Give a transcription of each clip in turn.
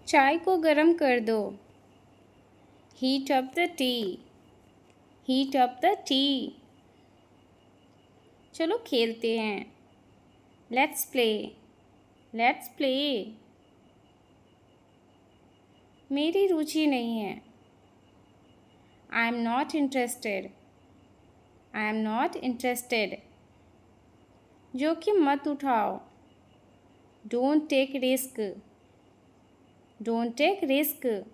चाय को गर्म कर दो। Heat up the tea. Heat up the tea. चलो खेलते हैं। Let's play. Let's play. मेरी रुचि नहीं है। I am not interested. I am not interested. जोखिम मत उठाओ। Don't take risk. Don't take risk.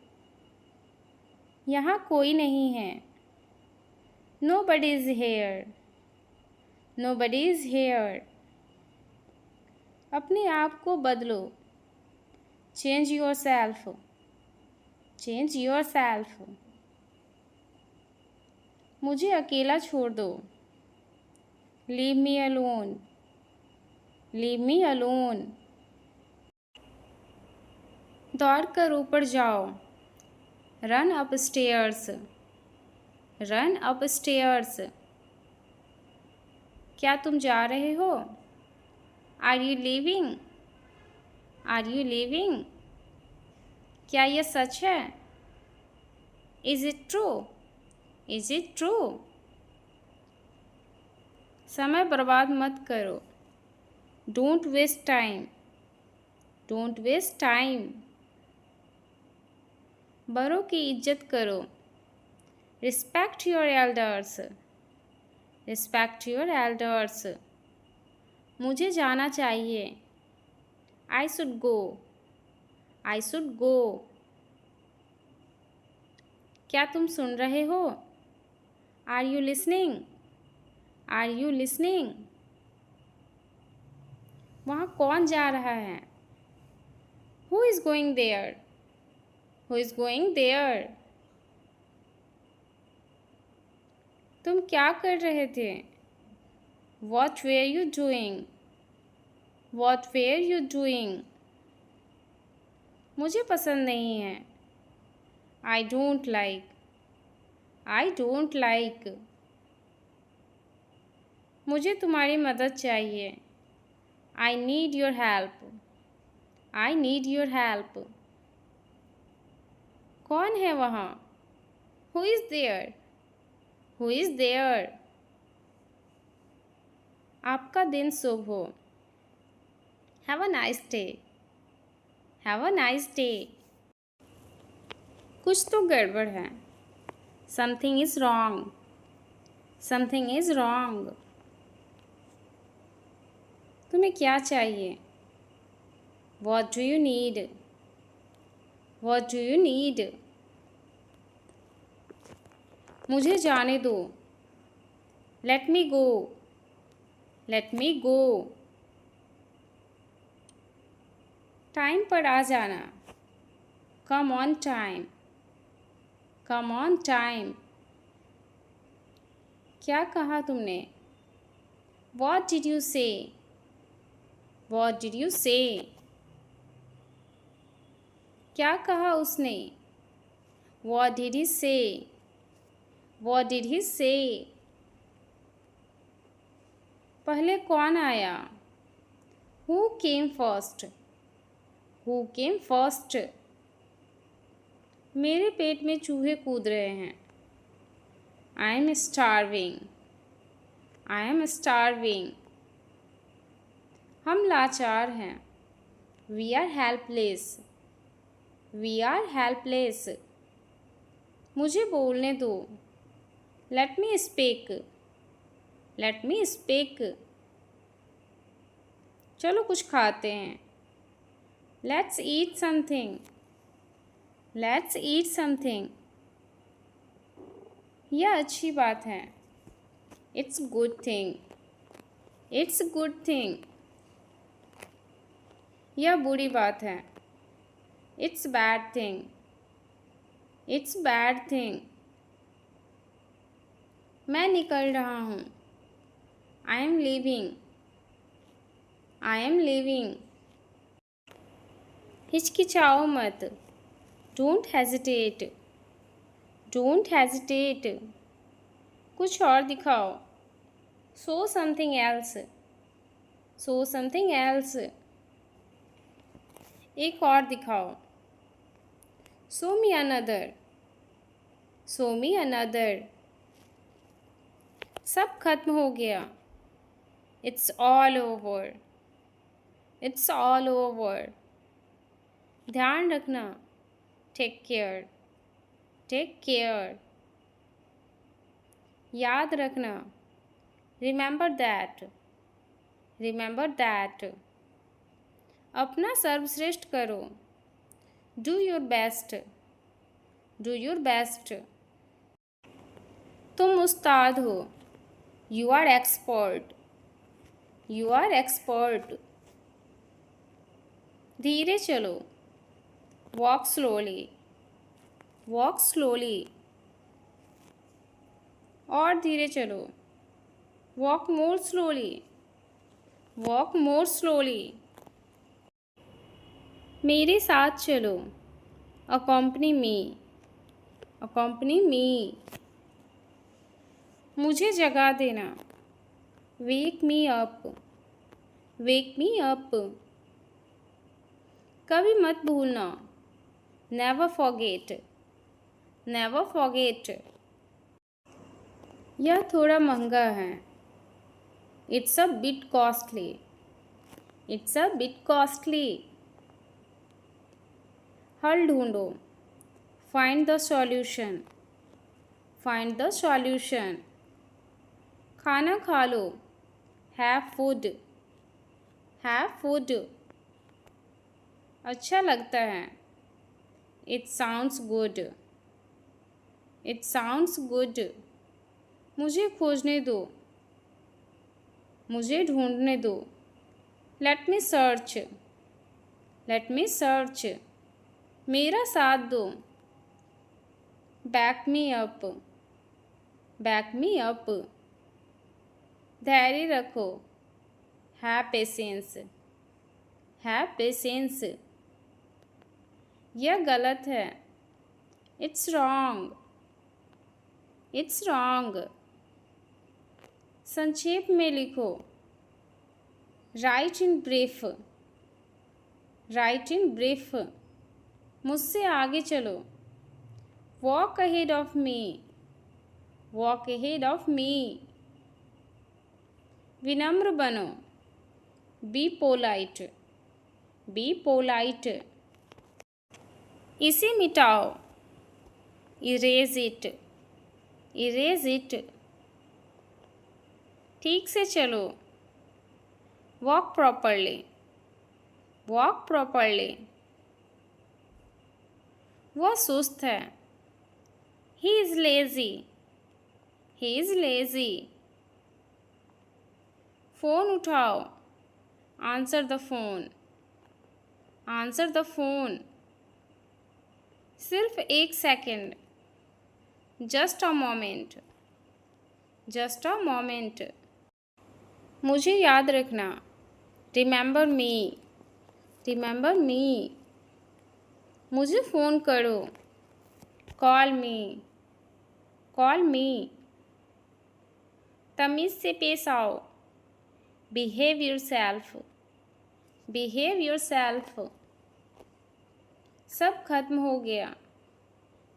यहाँ कोई नहीं है। Nobody is here. Nobody is here. अपने आप को बदलो। Change yourself. Change yourself. मुझे अकेला छोड़ दो। Leave me alone. Leave me alone. दौड़ कर ऊपर जाओ। Run up stairs. Run up stairs. क्या तुम जा रहे हो? Are you leaving? Are you leaving? क्या यह सच है? Is it true? Is it true? समय बर्बाद मत करो। Don't waste time. Don't waste time. बड़ों की इज्जत करो। Respect your elders. Respect your elders. मुझे जाना चाहिए। I should go. I should go. क्या तुम सुन रहे हो? Are you listening? Are you listening? वहाँ कौन जा रहा है? Who is going there? Who is going there? तुम क्या कर रहे थे? What were you doing? What were you doing? मुझे पसंद नहीं है। I don't like. I don't like. मुझे तुम्हारी मदद चाहिए। I need your help. I need your help. कौन है वहाँ? Who is there? Who is there? आपका दिन शुभ हो। Have a nice day. Have a nice day. कुछ तो गड़बड़ है। Something is wrong. Something is wrong. तुम्हें क्या चाहिए? What do you need? What do you need? मुझे जाने दो। लेट मी गो। लेट मी गो। टाइम पर आ जाना। Come on time. Come on time. क्या कहा तुमने? What did you say? What did you से? क्या कहा उसने? वॉट डिड ही से? वॉट डिड ही से? पहले कौन आया? Who came first? Who came first? मेरे पेट में चूहे कूद रहे हैं। I am starving. I am starving. हम लाचार हैं। We are helpless. We are helpless. मुझे बोलने दो। Let me speak. Let me speak. चलो कुछ खाते हैं। Let's eat something. Let's eat something. यह अच्छी बात है। It's good thing. It's good thing. यह बुरी बात है। It's bad thing. It's bad thing. मैं निकल रहा हूँ। I am leaving. I am leaving. हिचकिचाओ मत। Don't hesitate. Don't hesitate. कुछ और दिखाओ। Show something else. Show something else. एक और दिखाओ। Show me another, show me another. सब खत्म हो गया। It's all over, it's all over. ध्यान रखना। Take care, take care. याद रखना। Remember that, remember that. अपना सर्वश्रेष्ठ करो। Do your best, do your best. तुम उस्ताद हो। You are expert, you are expert. धीरे चलो। Walk slowly, walk slowly. और धीरे चलो। Walk more slowly, walk more slowly. मेरे साथ चलो। अकॉम्पनी मी, अकॉम्पनी मी। मुझे जगा देना। Wake me up, wake me up. कभी मत भूलना। Never forget, never forget. यह थोड़ा महंगा है। It's a bit costly, it's a bit costly. हल ढूंढो। Find the solution, find the solution. खाना खा लो। Have food, have food. अच्छा लगता है। It sounds good, it sounds good. मुझे खोजने दो, मुझे ढूंढने दो। Let me search, let me search. मेरा साथ दो। Back me up, back me up. धैर्य रखो। Have patience, have patience. यह गलत है। It's wrong, it's wrong. संक्षेप में लिखो। Write in brief, write in brief. मुझसे आगे चलो। Walk ahead of me, walk ahead of me. विनम्र बनो। Be polite, be polite. इसे मिटाओ। Erase it, erase it. ठीक से चलो। Walk properly, walk properly. वह सुस्त है। He is lazy, he is lazy. Phone उठाओ। Answer the phone, answer the phone. सिर्फ एक second. Just a moment, just a moment. मुझे याद रखना। Remember me, remember me. मुझे फ़ोन करो। Call me, call me. तमीज़ से पेश आओ। Behave yourself, behave yourself. सब खत्म हो गया।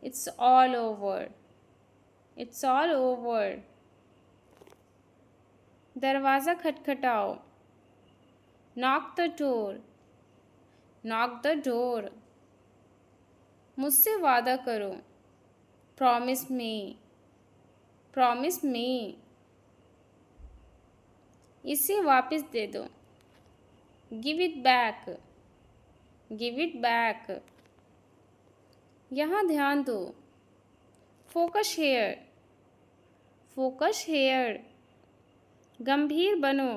It's all over, it's all over. दरवाज़ा खटखटाओ। Knock the door, knock the door. मुझसे वादा करो। Promise me, promise me. इसे वापस दे दो। Give it back, give it back. यहाँ ध्यान दो। Focus here, focus here. गंभीर बनो।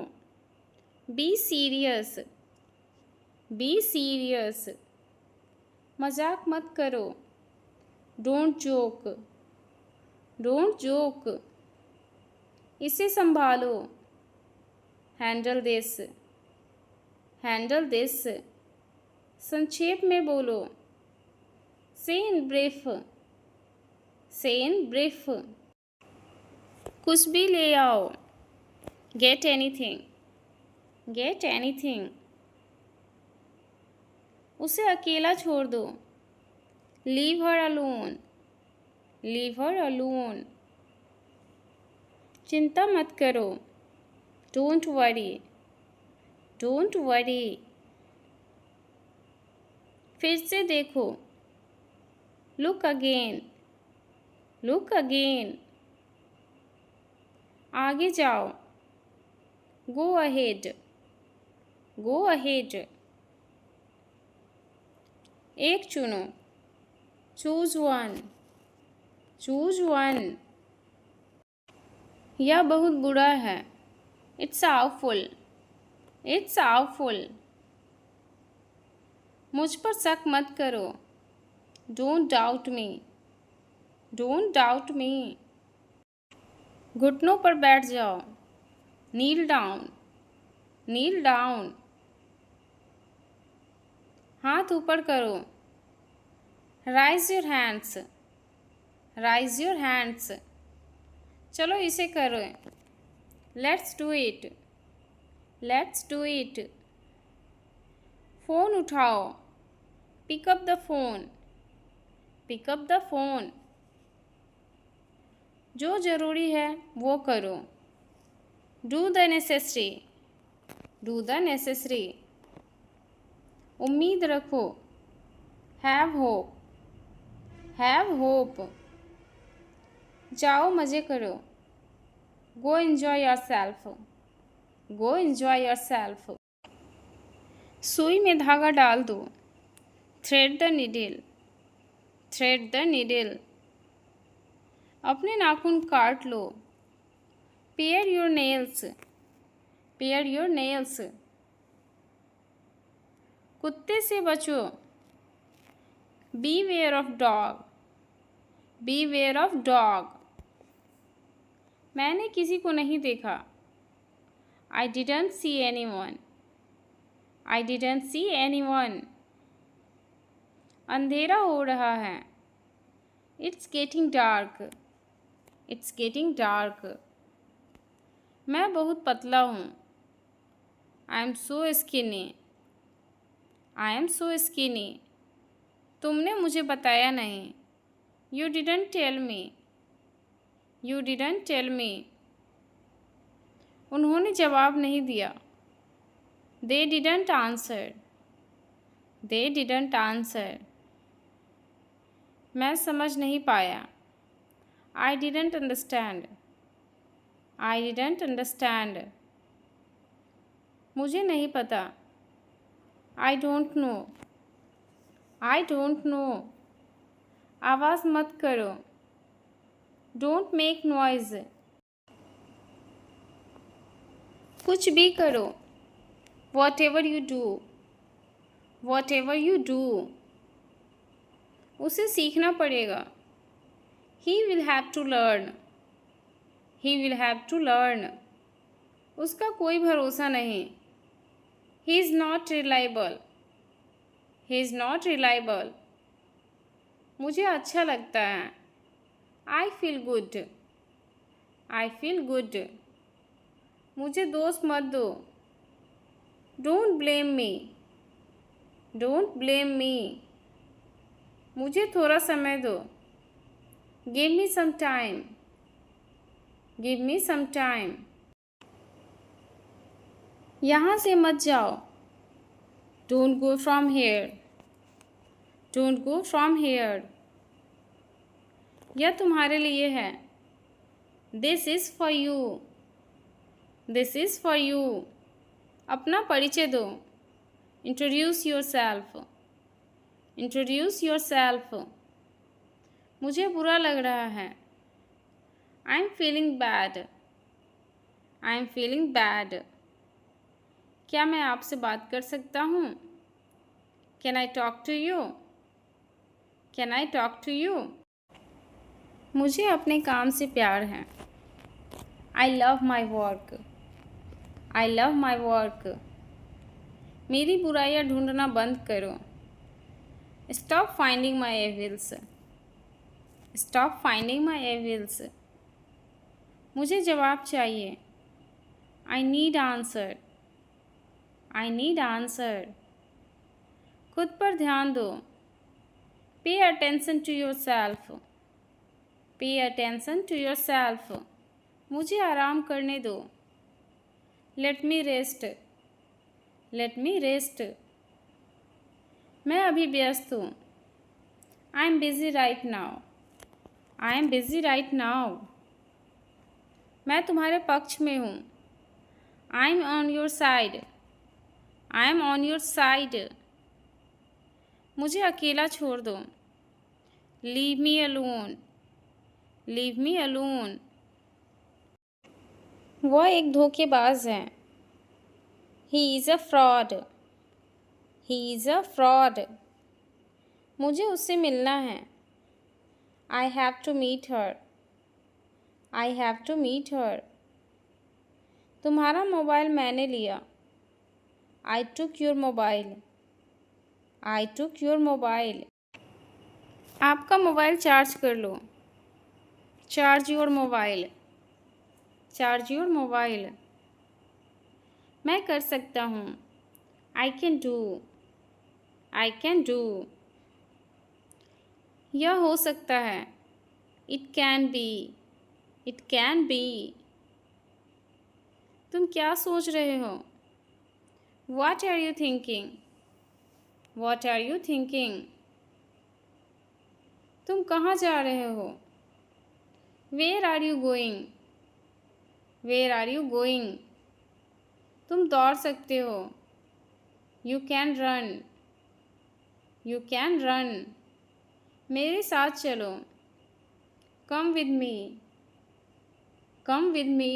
Be serious, be serious. मजाक मत करो। Don't joke, don't joke. इसे संभालो। Handle this, handle this. संक्षेप में बोलो। से इन ब्रीफ, से इन ब्रीफ। कुछ भी ले आओ। Get anything, get anything. उसे अकेला छोड़ दो। Leave her alone, leave her alone. चिंता मत करो, डोंट वरी, डोंट वरी। फिर से देखो, लुक अगेन, लुक अगेन। आगे जाओ, गो अहेड, गो अहेड। एक चुनो, चूज वन, चूज वन। यह बहुत बुरा है, इट्स आवफुल, इट्स आवफुल। मुझ पर शक मत करो, don't doubt me, don't doubt me. घुटनों पर बैठ जाओ, नील डाउन, नील डाउन। हाथ ऊपर करो, rise your hands, rise your hands. चलो इसे करो, let's do it, let's do it. Phone उठाओ, pick up the phone, pick up the phone. जो ज़रूरी है वो करो, do the necessary, do the necessary. उम्मीद रखो, हैव होप, हैव होप। जाओ मज़े करो, go enjoy yourself, go enjoy yourself. सुई में धागा डाल दो, thread the needle, thread the needle. अपने नाखून काट लो, pare your nails, pare your nails. कुत्ते से बचो, beware of dog, beware of dog. मैंने किसी को नहीं देखा, I didn't see anyone, I didn't see anyone. अंधेरा हो रहा है, it's getting dark, it's getting dark. मैं बहुत पतला हूँ, I am so skinny, I am so skinny. तुमने मुझे बताया नहीं, you didn't tell me, you didn't tell me. उन्होंने जवाब नहीं दिया, they didn't answer, they didn't answer. मैं समझ नहीं पाया, I didn't understand, I didn't understand. मुझे नहीं पता, I don't know, I don't know. आवाज़ मत करो, डोंट मेक नॉइज़। कुछ भी करो, whatever you do, whatever you do. उसे सीखना पड़ेगा, he will have to learn, he will have to learn. उसका कोई भरोसा नहीं, he is not reliable, he is not reliable. मुझे अच्छा लगता है, आई feel good, I feel good. मुझे दोष मत दो, don't blame me, don't blame me. मुझे थोड़ा समय दो, give me some time, give me some time. यहाँ से मत जाओ, don't go from here, don't go from here. यह तुम्हारे लिए है, this is for you, this is for you. अपना परिचय दो, introduce yourself, introduce yourself. मुझे बुरा लग रहा है, I am feeling bad, I am feeling bad. क्या मैं आपसे बात कर सकता हूँ, can I talk to you, can I talk to you. मुझे अपने काम से प्यार है, I love my work, I love my work. मेरी बुराइयाँ ढूंढना बंद करो, stop finding my evils, stop finding my evils. मुझे जवाब चाहिए, I need answer, I need answer. खुद पर ध्यान दो, pay attention to yourself. Pay attention to yourself. मुझे आराम करने दो। Let me rest. Let me rest. मैं अभी व्यस्त हूँ। I am busy right now. I am busy right now. मैं तुम्हारे पक्ष में हूँ। I am on your side. I am on your side. मुझे अकेला छोड़ दो। Leave me alone. Leave me alone. वह एक धोखेबाज है। He is a fraud. He is a fraud. मुझे उससे मिलना है। I have to meet her. I have to meet her. तुम्हारा मोबाइल मैंने लिया। I took your mobile. I took your mobile. आपका मोबाइल चार्ज कर लो। Charge your mobile. Charge your mobile. मैं कर सकता हूँ। I can do. I can do. यह हो सकता है। It can be. It can be. तुम क्या सोच रहे हो? What are you thinking? What are you thinking? तुम कहाँ जा रहे हो? Where are you going? Where are you going? तुम दौड़ सकते हो। You can run. You can run. मेरे साथ चलो। Come with me. Come with me.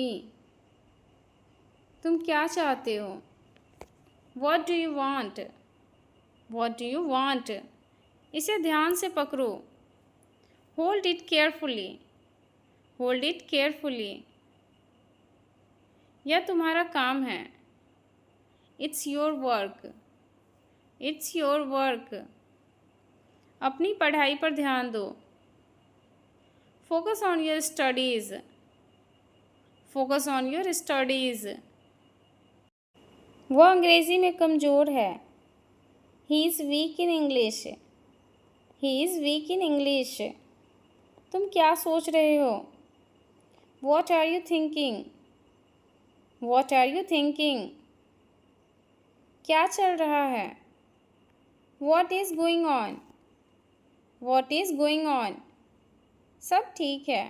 तुम क्या चाहते हो? What do you want? What do you want? इसे ध्यान से पकड़ो। Hold it carefully. Hold it carefully. यह तुम्हारा काम है। It's your work. It's your work. अपनी पढ़ाई पर ध्यान दो। Focus on your studies. Focus on your studies. वह अंग्रेज़ी में कमज़ोर है। He is weak in English. He is weak in English. तुम क्या सोच रहे हो? What are you thinking? What are you thinking? क्या चल रहा है? What is going on? What is going on? सब ठीक है।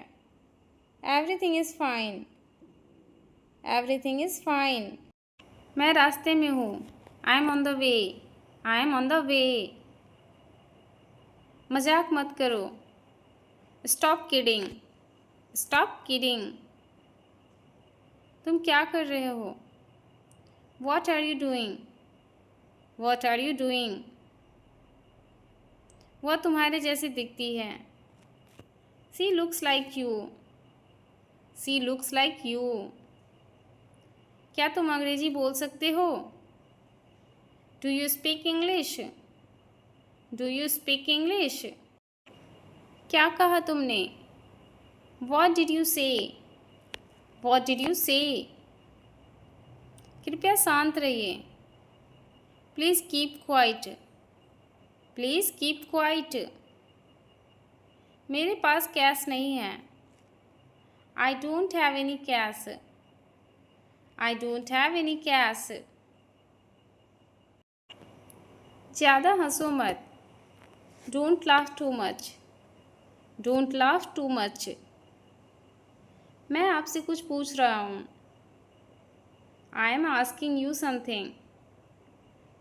Everything is fine. Everything is fine. मैं रास्ते में हूँ। I am on the way. I am on the way. मजाक मत करो। Stop kidding. Stop kidding. तुम क्या कर रहे हो? What are you doing? What are you doing? वह तुम्हारे जैसी दिखती है। She looks like you. She looks like you. क्या तुम अंग्रेजी बोल सकते हो? Do you speak English? Do you speak English? क्या कहा तुमने? What did you say? What did you say? कृपया शांत रहिए। Please keep quiet. Please keep quiet. मेरे पास कैश नहीं है। I don't have any cash. I don't have any cash. ज़्यादा हंसो मत। Don't laugh too much. Don't laugh too much. मैं आपसे कुछ पूछ रहा हूँ। I am asking you something.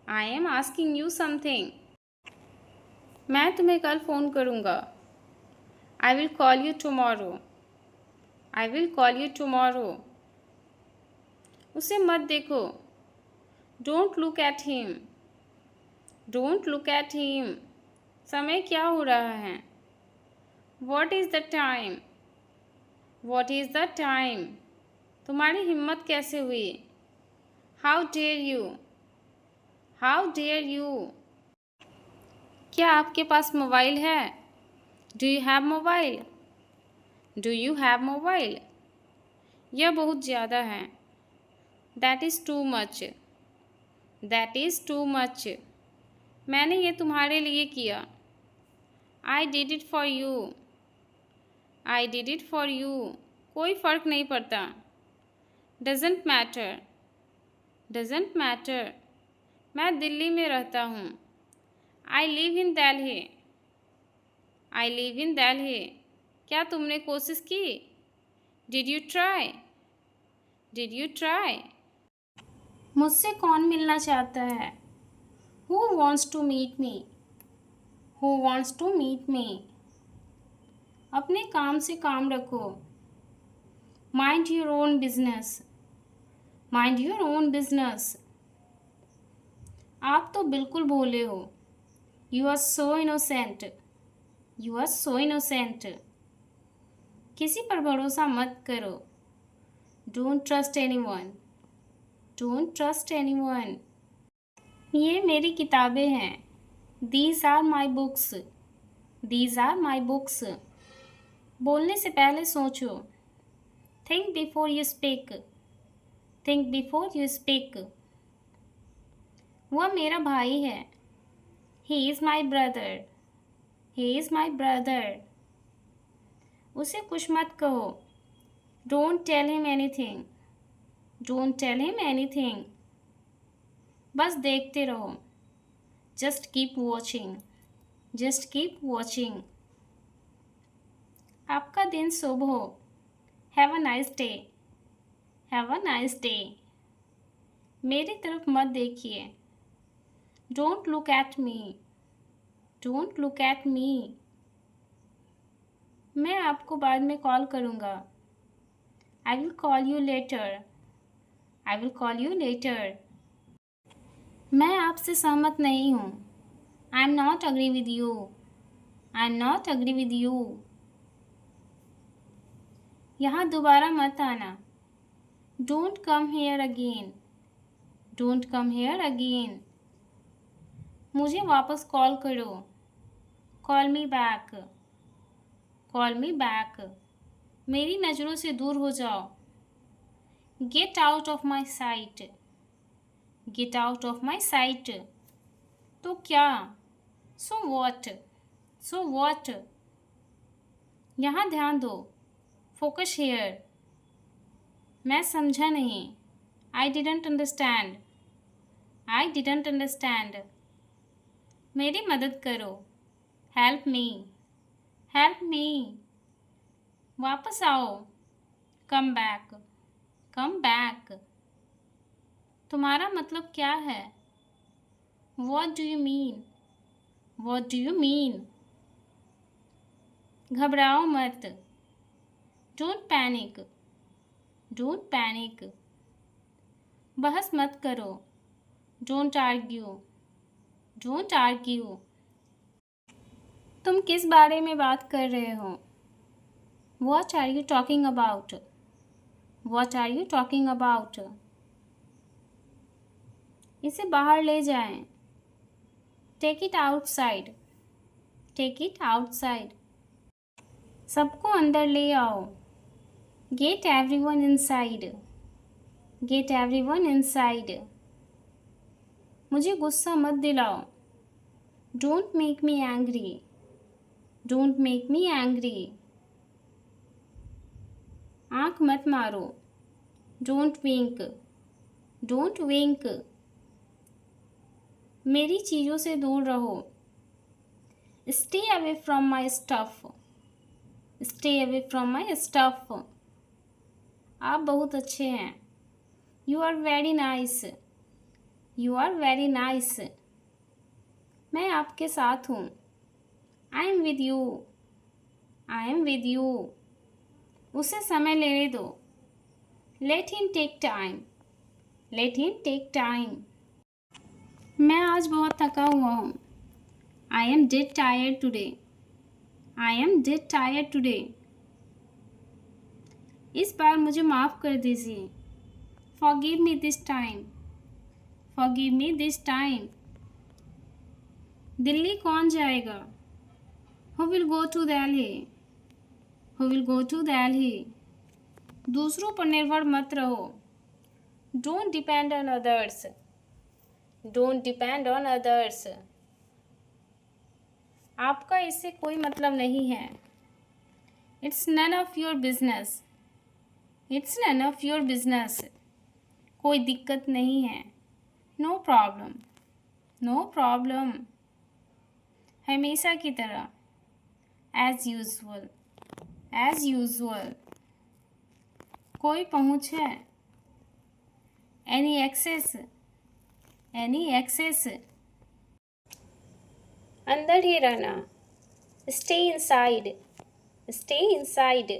I am asking you something. मैं तुम्हें कल फ़ोन करूँगा। I will call you tomorrow. I will call you tomorrow. उसे मत देखो। Don't look at him. Don't look at him. समय क्या हो रहा है? What is the time? What is the time? तुम्हारी हिम्मत कैसे हुई? How dare you? How dare you? क्या आपके पास मोबाइल है? Do you have mobile? Do you have mobile? यह बहुत ज़्यादा है। That is too much. That is too much. मैंने ये तुम्हारे लिए किया। I did it for you. I did it for you. कोई फ़र्क नहीं पड़ता। Doesn't matter. Doesn't matter. मैं दिल्ली में रहता हूँ। I live in Delhi. I live in Delhi. क्या तुमने कोशिश की? Did you try? Did you try? मुझसे कौन मिलना चाहता है? Who wants to meet me? Who wants to meet me? अपने काम से काम रखो। Mind your own business. Mind your own business. आप तो बिल्कुल भोले हो। You are so innocent. You are so innocent. किसी पर भरोसा मत करो। Don't trust anyone. Don't trust anyone. ये मेरी किताबें हैं। These are my books. These are my books. बोलने से पहले सोचो। Think before you speak. Think before you speak. वह मेरा भाई है। He is my brother. He is my brother. उसे कुछ मत कहो। Don't tell him anything. Don't tell him anything. बस देखते रहो। Just keep watching. Just keep watching. आपका दिन शुभ हो। Have a nice day. Have a nice day. मेरी तरफ मत देखिए। Don't look at me. Don't look at me. मैं आपको बाद में कॉल करूँगा। I will call you later. I will call you later. मैं आपसे सहमत नहीं हूँ। I am not agree with you. I am not agree with you. यहाँ दोबारा मत आना। Don't come here again. Don't come here again. मुझे वापस कॉल करो। Call me back. Call me back. मेरी नज़रों से दूर हो जाओ। Get out of my sight. Get out of my sight. तो क्या? So what. So what. यहाँ ध्यान दो। Focus here. मैं समझा नहीं। I didn't understand. I didn't understand. मेरी मदद करो। Help me. Help me. वापस आओ। Come back. Come back. तुम्हारा मतलब क्या है? What do you mean? What do you mean? घबराओ मत। Don't panic. Don't panic. बहस मत करो। Don't argue. Don't argue. तुम किस बारे में बात कर रहे हो? What are you talking about? What are you talking about? इसे बाहर ले जाएं। Take it outside. Take it outside. सबको अंदर ले आओ। Get everyone inside. Get everyone inside. मुझे गुस्सा मत दिलाओ। Don't make me angry. Don't make me angry. आँख मत मारो। Don't wink. Don't wink. मेरी चीज़ों से दूर रहो। Stay away from my stuff. Stay away from my stuff. आप बहुत अच्छे हैं। You are very nice. You are very nice. मैं आपके साथ हूँ। I am with you. I am with you. उसे समय लेने दो। Let him take time. Let him take time. मैं आज बहुत थका हुआ हूँ। I am dead tired today. I am dead tired today. इस बार मुझे माफ़ कर दीजिए। Forgive me this time. Forgive me this time. Delhi कौन जाएगा? Who will go to Delhi? Who will go to Delhi? दूसरों पर निर्भर मत रहो। Don't depend on others. Don't depend on others. आपका इससे कोई मतलब नहीं है। It's none of your business. It's none of your business. कोई दिक्कत नहीं है। No problem. No problem. हमेशा की तरह। As usual. As usual. कोई पहुँच है। Any access. Any access. अंदर ही रहना। Stay inside. Stay inside.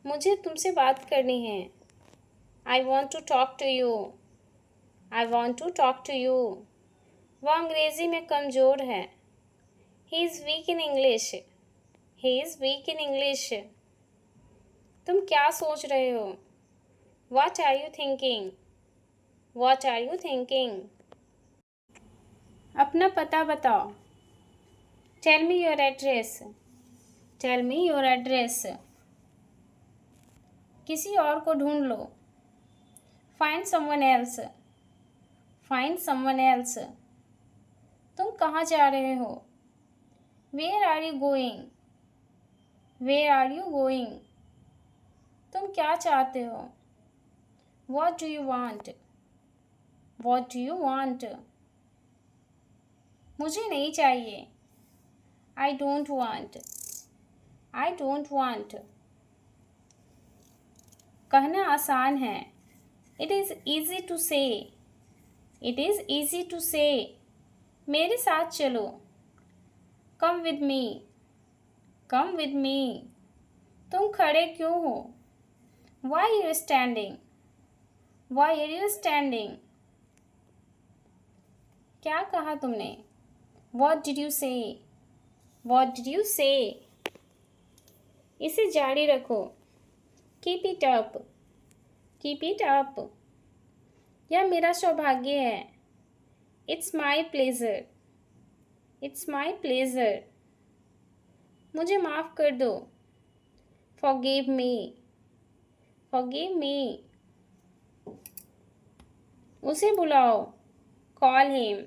मुझे तुमसे बात करनी है। I want to talk to you. I want to talk to you. वह अंग्रेज़ी में कमज़ोर है। He is weak in English. He is weak in English. तुम क्या सोच रहे हो? What are you thinking? What are you thinking? अपना पता बताओ। Tell me your address. Tell me your address. किसी और को ढूंढ लो। Find someone else. Find someone else. तुम कहाँ जा रहे हो? Where are you going? Where are you going? तुम क्या चाहते हो? What do you want? What do you want? मुझे नहीं चाहिए। I don't want. I don't want. कहना आसान है। It is easy to say. It is easy to say. मेरे साथ चलो। Come with me. Come with me. तुम खड़े क्यों हो? Why are you standing? Why are you standing? क्या कहा तुमने? What did you say? What did you say? इसे जारी रखो। Keep it up. Keep it up. यह मेरा सौभाग्य है। It's my pleasure. It's my pleasure. मुझे माफ़ कर दो। Forgive me. Forgive me. उसे बुलाओ। Call him.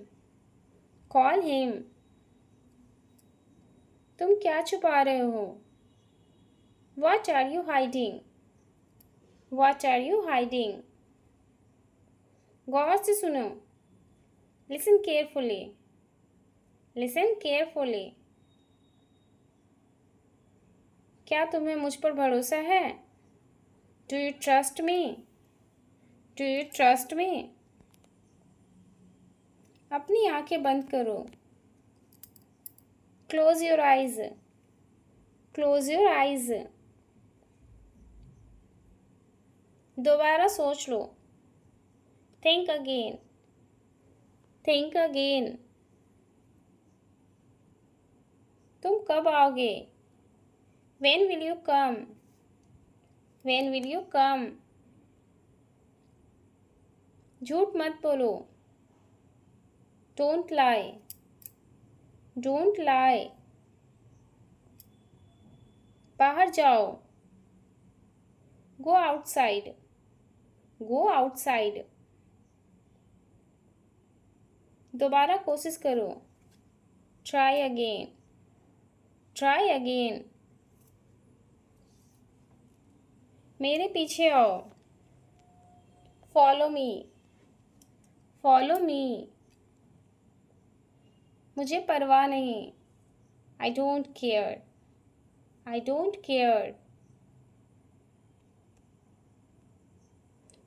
Call him. तुम क्या छुपा रहे हो? What are you hiding? What are you hiding? गौर से सुनो। Listen carefully. Listen carefully. क्या तुम्हें मुझ पर भरोसा है? Do you trust me? Do you trust me? अपनी आंखें बंद करो। Close your eyes. Close your eyes. दोबारा सोच लो। Think again. Think again. तुम कब आओगे? When will you come? When will you come? झूठ मत बोलो। Don't lie. Don't lie. बाहर जाओ। Go outside. Go outside. दोबारा कोशिश करो। Try again. Try again. मेरे पीछे आओ। Follow me. Follow me. मुझे परवाह नहीं। I don't care. I don't care.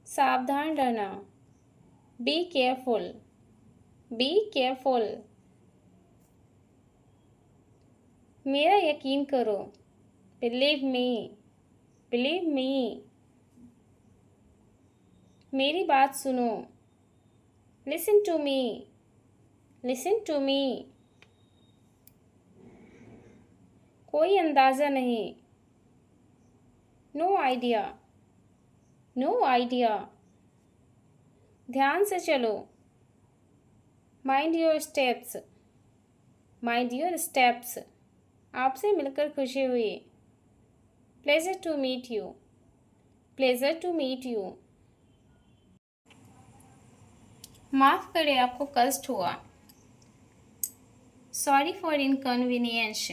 सावधान रहना। Be careful. Be careful. मेरा यकीन करो। Believe me. Believe me. मेरी बात सुनो। Listen to me. Listen to me. कोई अंदाज़ा नहीं। No idea. No idea. ध्यान से चलो। Mind your steps. Mind your steps. आपसे मिलकर खुशी हुई। Pleasure to meet you. Pleasure to meet you. माफ़ करें आपको कष्ट हुआ। Sorry for inconvenience,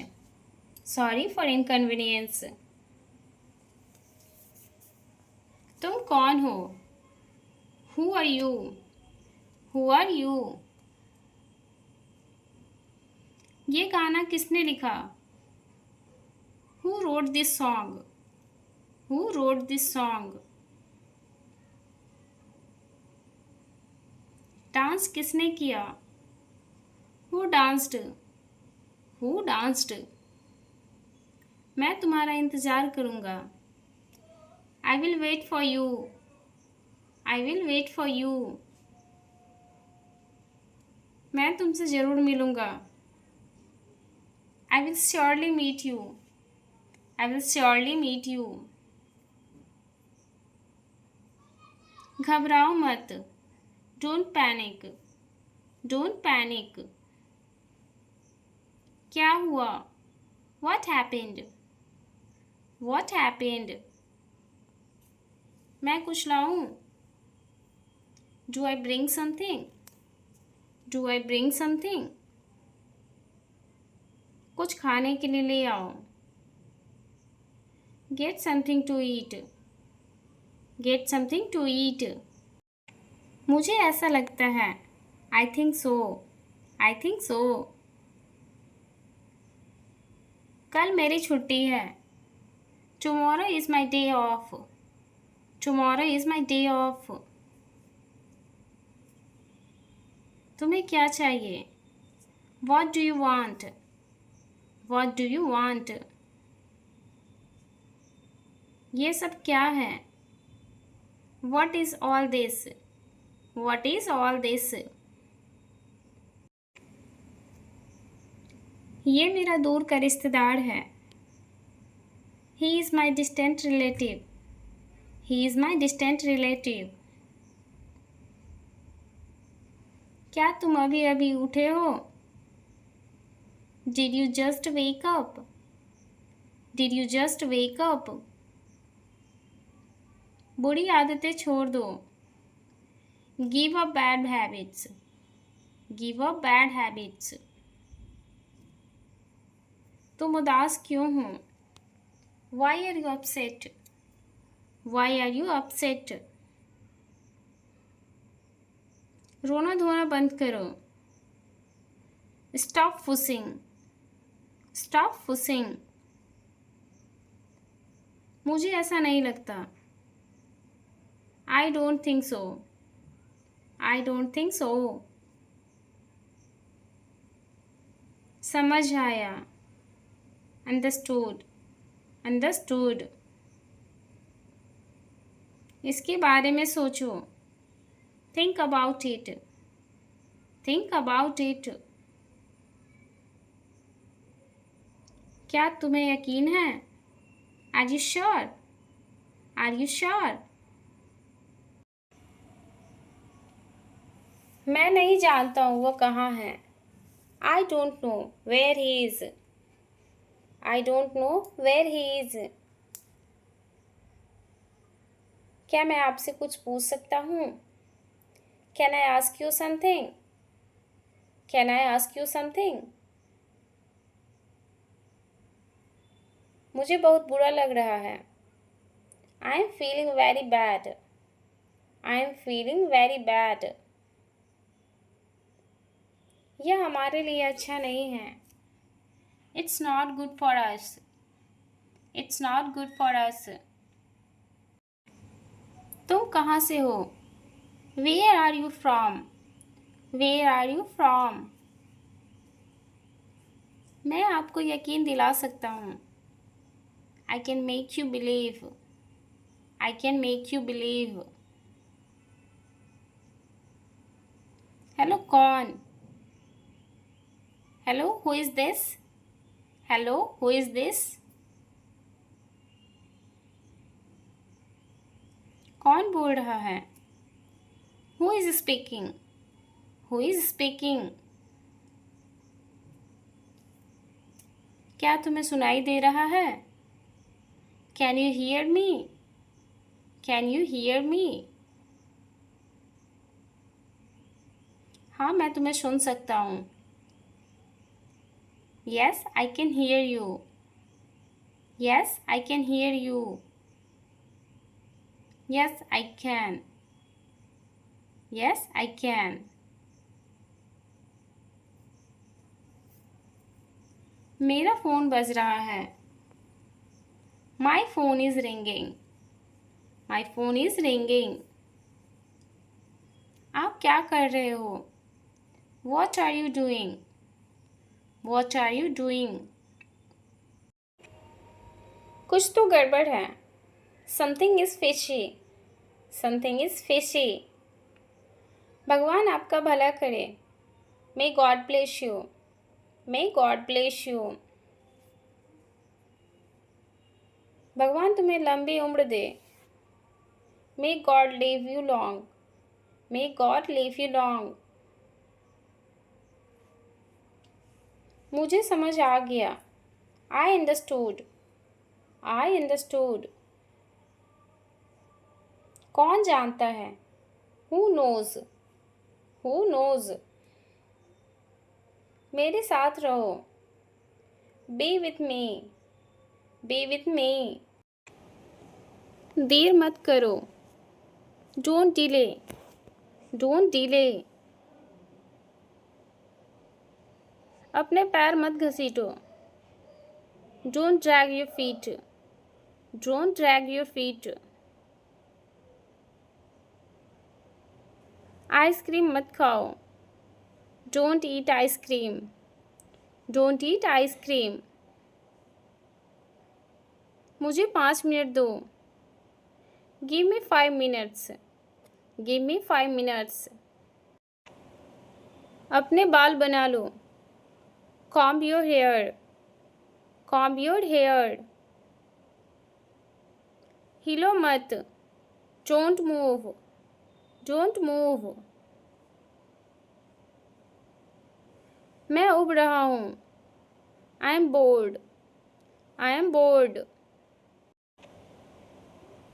sorry for inconvenience. तुम कौन हो? Who are you? Who are you? ये गाना किसने लिखा? Who wrote this song? Who wrote this song? Dance किसने किया? Who danced? Who danced? मैं तुम्हारा इंतज़ार करूँगा। I will wait for you. I will wait for you. मैं तुमसे ज़रूर मिलूँगा। I will surely meet you. I will surely meet you. घबराओ मत। Don't panic. Don't panic. क्या हुआ? What happened? What happened? मैं कुछ लाऊं? Do I bring something? Do I bring something? कुछ खाने के लिए ले आओ। Get something to eat. Get something to eat. मुझे ऐसा लगता है। I think so. I think so. कल मेरी छुट्टी है। Tomorrow is my day off. Tomorrow is my day off. तुम्हें क्या चाहिए? What do you want? What do you want? ये सब क्या है? What is all this? What is all this? ये मेरा दूर का रिश्तेदार है। He is my distant relative. He is my distant relative. क्या तुम अभी अभी उठे हो? Did you just wake up? Did you just wake up? बुरी आदतें छोड़ दो। Give up bad habits. Give up bad habits. तुम उदास क्यों हो? Why are you upset? Why are you upset? रोना धोना बंद करो। Stop fussing. Stop fussing. मुझे ऐसा नहीं लगता। I don't think so. I don't think so. समझ आया। Understood. Understood. इसके बारे में सोचो। Think about it. Think about it. क्या तुम्हें यकीन है? Are you sure? Are you sure? मैं नहीं जानता हूँ वो कहाँ है। I don't know where he is. I don't know where he is. क्या मैं आपसे कुछ पूछ सकता हूँ? Can I ask you something? Can I ask you something? मुझे बहुत बुरा लग रहा है। I am feeling very bad. I am feeling very bad. यह हमारे लिए अच्छा नहीं है। It's not good for us. It's not good for us. तुम कहाँ से हो? Where are you from? Where are you from? मैं आपको यकीन दिला सकता हूँ। I can make you believe. I can make you believe. Hello कौन? Hello, who is this? Hello, who is this? कौन बोल रहा है? Who is speaking? Who is speaking? क्या तुम्हें सुनाई दे रहा है? Can you hear me? Can you hear me? हाँ मैं तुम्हें सुन सकता हूँ। Yes, I can hear you. Yes, I can hear you. Yes, I can. Yes, I can. मेरा फ़ोन बज रहा है. My phone is ringing. My phone is ringing. आप क्या कर रहे हो? What are you doing? What are you doing? कुछ तो गड़बड़ है. Something is fishy. Something is fishy. भगवान आपका भला करे. May God bless you. May God bless you. भगवान तुम्हें लंबी उम्र दे. May God leave you long. May God leave you long. मुझे समझ आ गया. I understood. I understood. कौन जानता है? Who knows? Who knows? मेरे साथ रहो. Be with me. Be with me. देर मत करो. Don't delay. Don't delay. अपने पैर मत घसीटो. Don't drag your feet. Don't drag your feet. Ice cream मत खाओ. Don't eat ice cream. Don't eat ice cream. मुझे 5 मिनट दो. Give me 5 minutes. Give me 5 minutes. अपने बाल बना लो. Comb your hair. Comb your hair. हिलो मत. Don't move. Don't move. मैं उब रहा हूँ. I am bored. I am bored.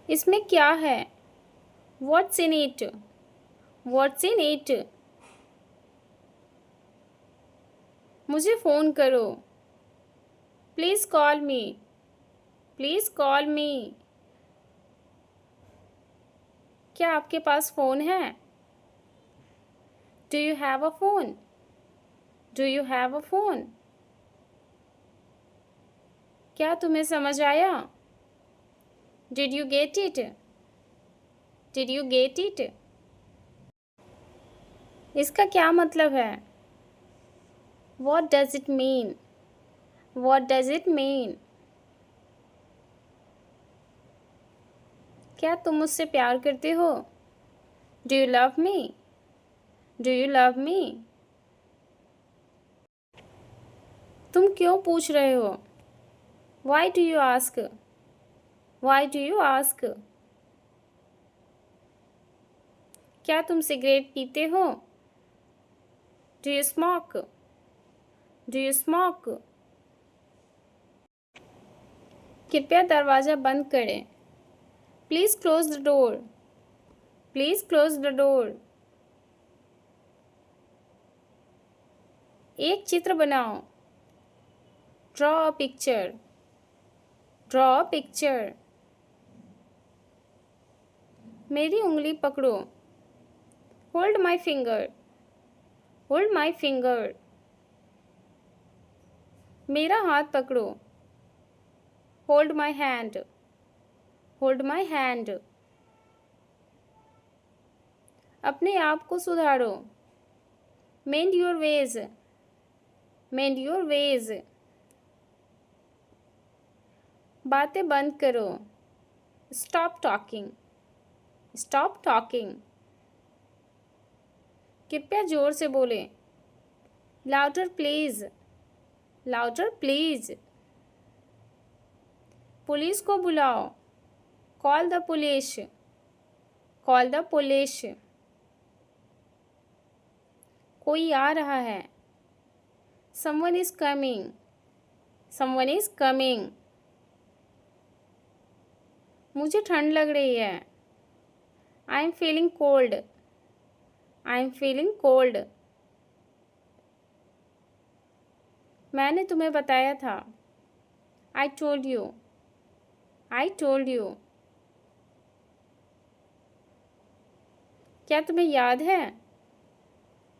इसमें क्या है? What's in it? What's in it? मुझे फ़ोन करो. Please call me. Please call me. क्या आपके पास फ़ोन है? Do you have a phone? Do you have a phone? क्या तुम्हें समझ आया? Did you get it? Did you get it? इसका क्या मतलब है? What does it mean? What does it mean? क्या तुम मुझसे प्यार करते हो? Do you love me? Do you love me? तुम क्यों पूछ रहे हो? Why do you ask? Why do you ask? क्या तुम सिगरेट पीते हो? Do you smoke? Do you smoke? कृपया दरवाज़ा बंद करें. Please close the door. Please close the door. एक चित्र बनाओ. Draw a picture. Draw a picture. मेरी उंगली पकड़ो. Hold my finger. Hold my finger. मेरा हाथ पकड़ो. Hold my hand. Hold my hand. अपने आप को सुधारो. Mend your ways. Mend your ways. बातें बंद करो. Stop talking. Stop talking. कृपया जोर से बोले. Louder please. Louder please. Police को बुलाओ. Call the police. Call the police. कोई आ रहा है. Someone is coming. Someone is coming. मुझे ठंड लग रही है. I am feeling cold. I am feeling cold. मैंने तुम्हें बताया था। I told you. I told you. क्या तुम्हें याद है?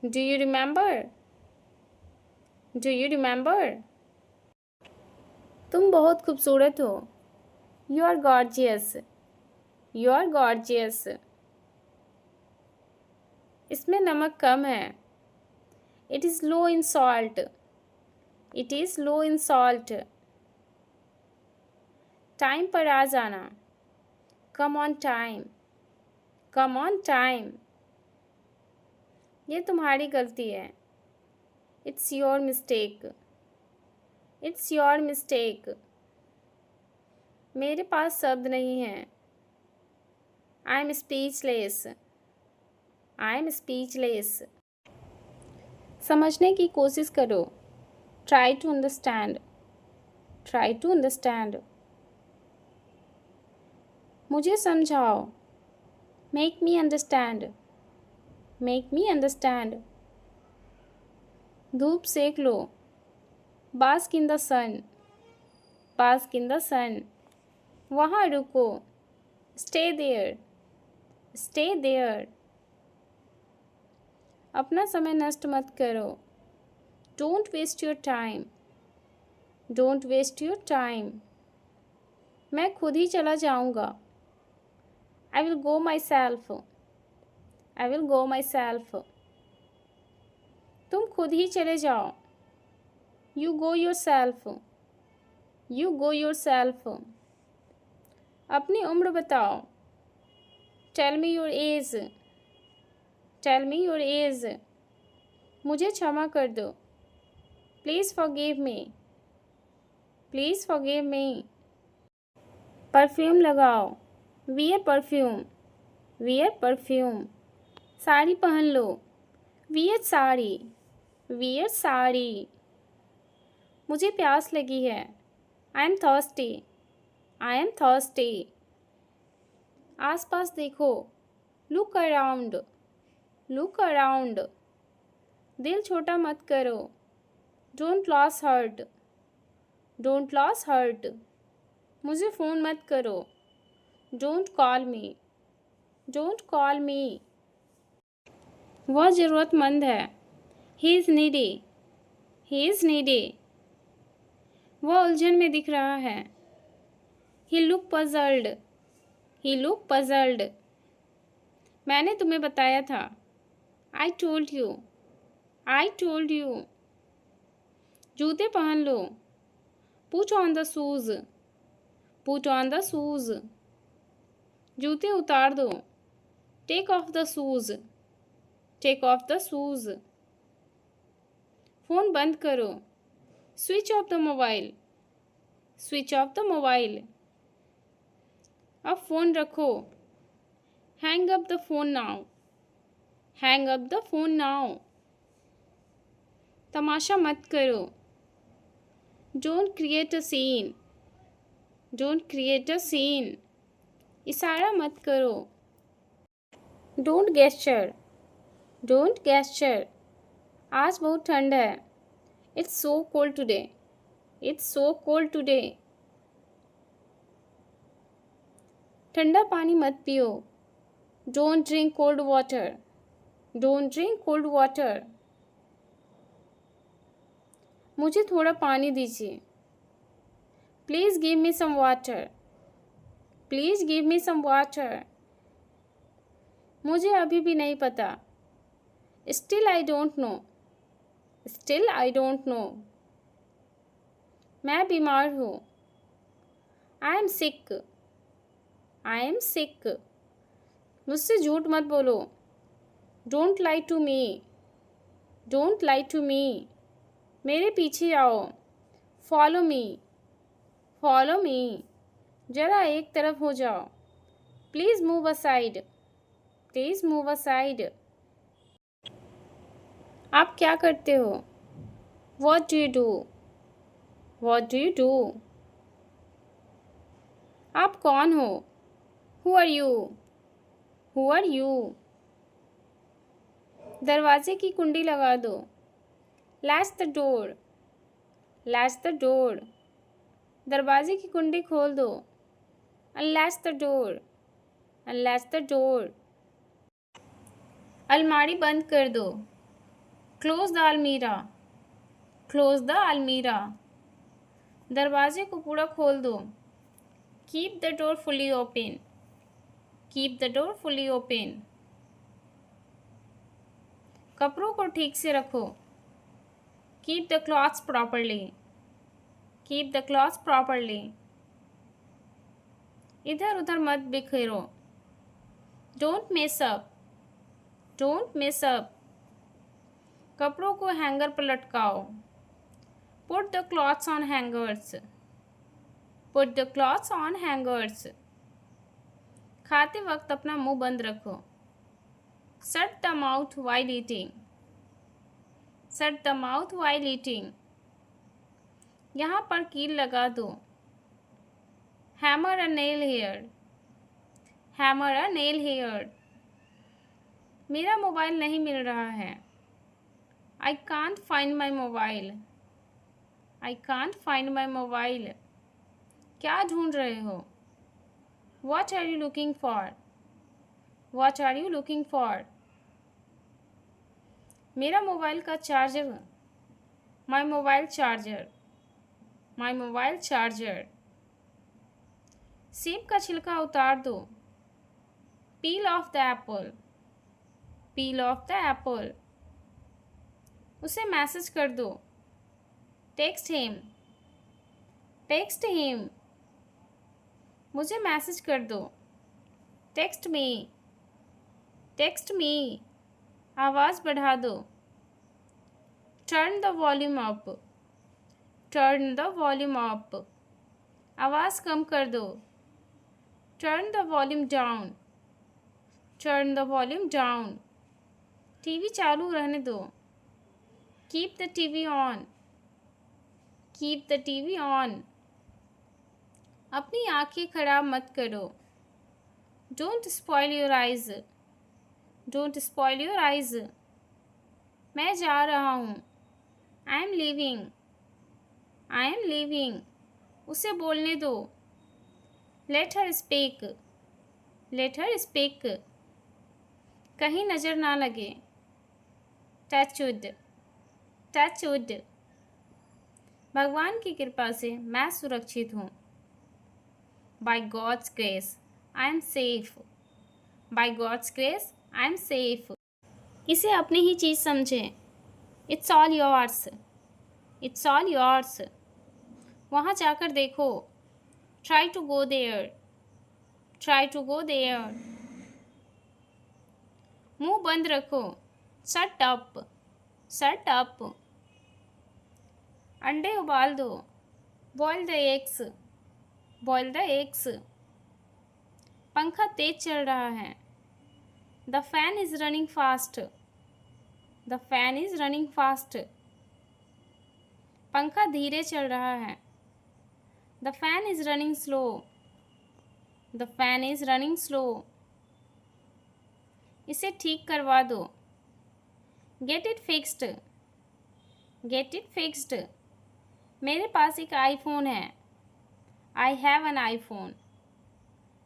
Do you remember? Do you remember? तुम बहुत खूबसूरत हो। You are gorgeous. You are gorgeous. इसमें नमक कम है। It is low in salt. It is low in salt. Time पर आ जाना। Come on time. Come on time. ये तुम्हारी गलती है। It's your mistake. It's your mistake. मेरे पास शब्द नहीं है। I am speechless. I am speechless. समझने की कोशिश करो। Try to understand. Try to understand. मुझे समझाओ। Make me understand. Make me understand. धूप सेक लो। Bask in the sun. Bask in the sun. वहाँ रुको। Stay there. Stay there. अपना समय नष्ट मत करो। Don't waste your time. Don't waste your time. मैं खुद ही चला जाऊँगा। I will go my self. I will go myself. तुम खुद ही चले जाओ। You go yourself. You go yourself. अपनी उम्र बताओ। Tell me your age. Tell me your age. मुझे क्षमा कर दो। Please forgive me. Please forgive me. Perfume लगाओ। Wear perfume. Wear perfume. Sari पहन लो। वियर साड़ी। वियर साड़ी। मुझे प्यास लगी है। I am thirsty. I am thirsty. आसपास देखो। Look around. Look around. दिल छोटा मत करो। Don't lose heart. Don't lose hurt. मुझे फ़ोन मत करो। Don't call me. Don't call me. वह ज़रूरतमंद है। He is needy. He is needy. वह उलझन में दिख रहा है। He look puzzled. He look puzzled. मैंने तुम्हें बताया था। I told you. I told you. जूते पहन लो। Put on the shoes. Put on the shoes. जूते उतार दो। Take off the shoes. Take off the shoes. Phone बंद करो। Switch off the mobile. Switch off the mobile. अब phone रखो। Hang up the phone now. Hang up the phone now. तमाशा मत करो। Don't create a scene. Don't create a scene. इशारा मत करो। Don't gesture. Don't gesture. आज बहुत ठंड है। It's so cold today. It's so cold today. ठंडा पानी मत पियो। Don't drink cold water. Don't drink cold water. मुझे थोड़ा पानी दीजिए। Please give me some water. Please give me some water. मुझे अभी भी नहीं पता। Still I don't know. Still I don't know. मैं बीमार हूँ। I am sick. I am sick. मुझसे झूठ मत बोलो। Don't lie to me. Don't lie to me. मेरे पीछे आओ। Follow me. Follow me. ज़रा एक तरफ हो जाओ। Please move aside. Please move aside. आप क्या करते हो? What do you do? What do you do? आप कौन हो? Who are you? Who are you? दरवाजे की कुंडी लगा दो। Latch the door. Latch the door, दरवाजे की कुंडी खोल दो। Unlatch the door, unlatch the door, अलमारी बंद कर दो। Close the almirah, close the almirah, दरवाजे को पूरा खोल दो। Keep the door fully open, keep the door fully open, कपड़ों को ठीक से रखो। Keep the clothes properly, keep the clothes properly, इधर उधर मत बिखेरो। Don't mess up, don't mess up, कपड़ों को हैंगर पर लटकाओ। Put the clothes on hangers, put the clothes on hangers, खाते वक्त अपना मुंह बंद रखो। Shut the mouth while eating, shut the mouth while eating, यहाँ पर कील लगा दो। Hammer a nail here, hammer a nail here, मेरा मोबाइल नहीं मिल रहा है। I can't find my mobile, I can't find my mobile, क्या ढूंढ रहे हो। What are you looking for, what are you looking for, मेरा मोबाइल का charger, my mobile charger, my mobile charger, सेब का छिलका उतार दो। Peel off the apple, peel off the apple, उसे मैसेज कर दो। टेक्स्ट हिम, टेक्स्ट हिम, मुझे मैसेज कर दो। टेक्स्ट मी, टेक्स्ट मी, आवाज़ बढ़ा दो। Turn the volume up, turn the volume up, आवाज़ कम कर दो। Turn the volume down, turn the volume down, TV चालू रहने दो। Keep the TV on, keep the TV on, अपनी आँखें खराब मत करो। Don't spoil your eyes, don't spoil your eyes, मैं जा रहा हूँ। I am leaving, I am leaving, उसे बोलने दो। Let her speak, let her speak, कहीं नज़र ना लगे। टच वुड, टच वुड, भगवान की कृपा से मैं सुरक्षित हूँ। By God's grace I am safe, by God's grace I am safe, इसे अपनी ही चीज़ समझें। It's all yours, it's all yours, वहाँ जाकर देखो। Try to go there, try to go there, मुंह बंद रखो। शट अप, शट अप, अंडे उबाल दो। Boil the eggs, boil the eggs, पंखा तेज चल रहा है। The fan is running fast, the fan is running fast, पंखा धीरे चल रहा है। The fan is running slow, the fan is running slow, इसे ठीक करवा दो। Get it fixed, get it fixed, मेरे पास एक आईफोन है। I have an iPhone,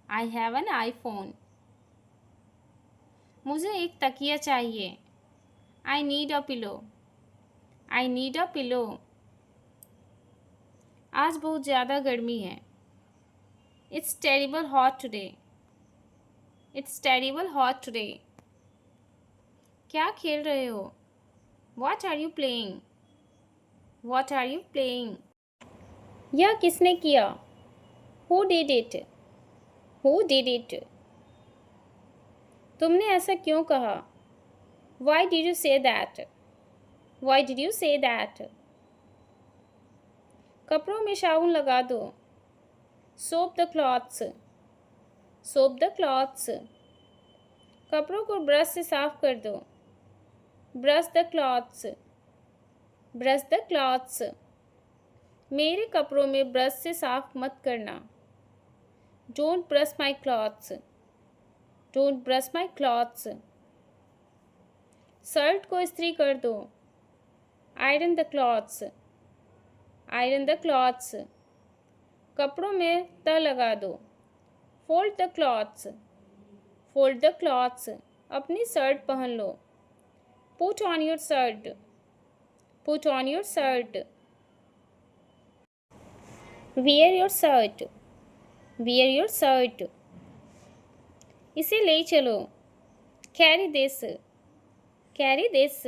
I have an iPhone, मुझे एक तकिया चाहिए। I need a pillow, I need a pillow, आज बहुत ज़्यादा गर्मी है। It's terrible hot today, it's terrible hot today, क्या खेल रहे हो। What are you playing, what are you playing, यह किसने किया। Who did it, who did it, तुमने ऐसा क्यों कहा। Why did you say that, why did you say that, कपड़ों में साबुन लगा दो। Soap the clothes, soap the clothes, कपड़ों को ब्रश से साफ कर दो। Brush the clothes, brush the clothes, मेरे कपड़ों में ब्रश से साफ मत करना। Don't brush my clothes, don't brush my clothes, shirt को इस्त्री कर दो। Iron the clothes, iron the clothes, कपड़ों में तह लगा दो। Fold the clothes, fold the clothes, अपनी शर्ट पहन लो। Put on your shirt, put on your shirt, wear your shirt, wear your shirt, इसे ले चलो। कैरी दिस, कैरी दिस,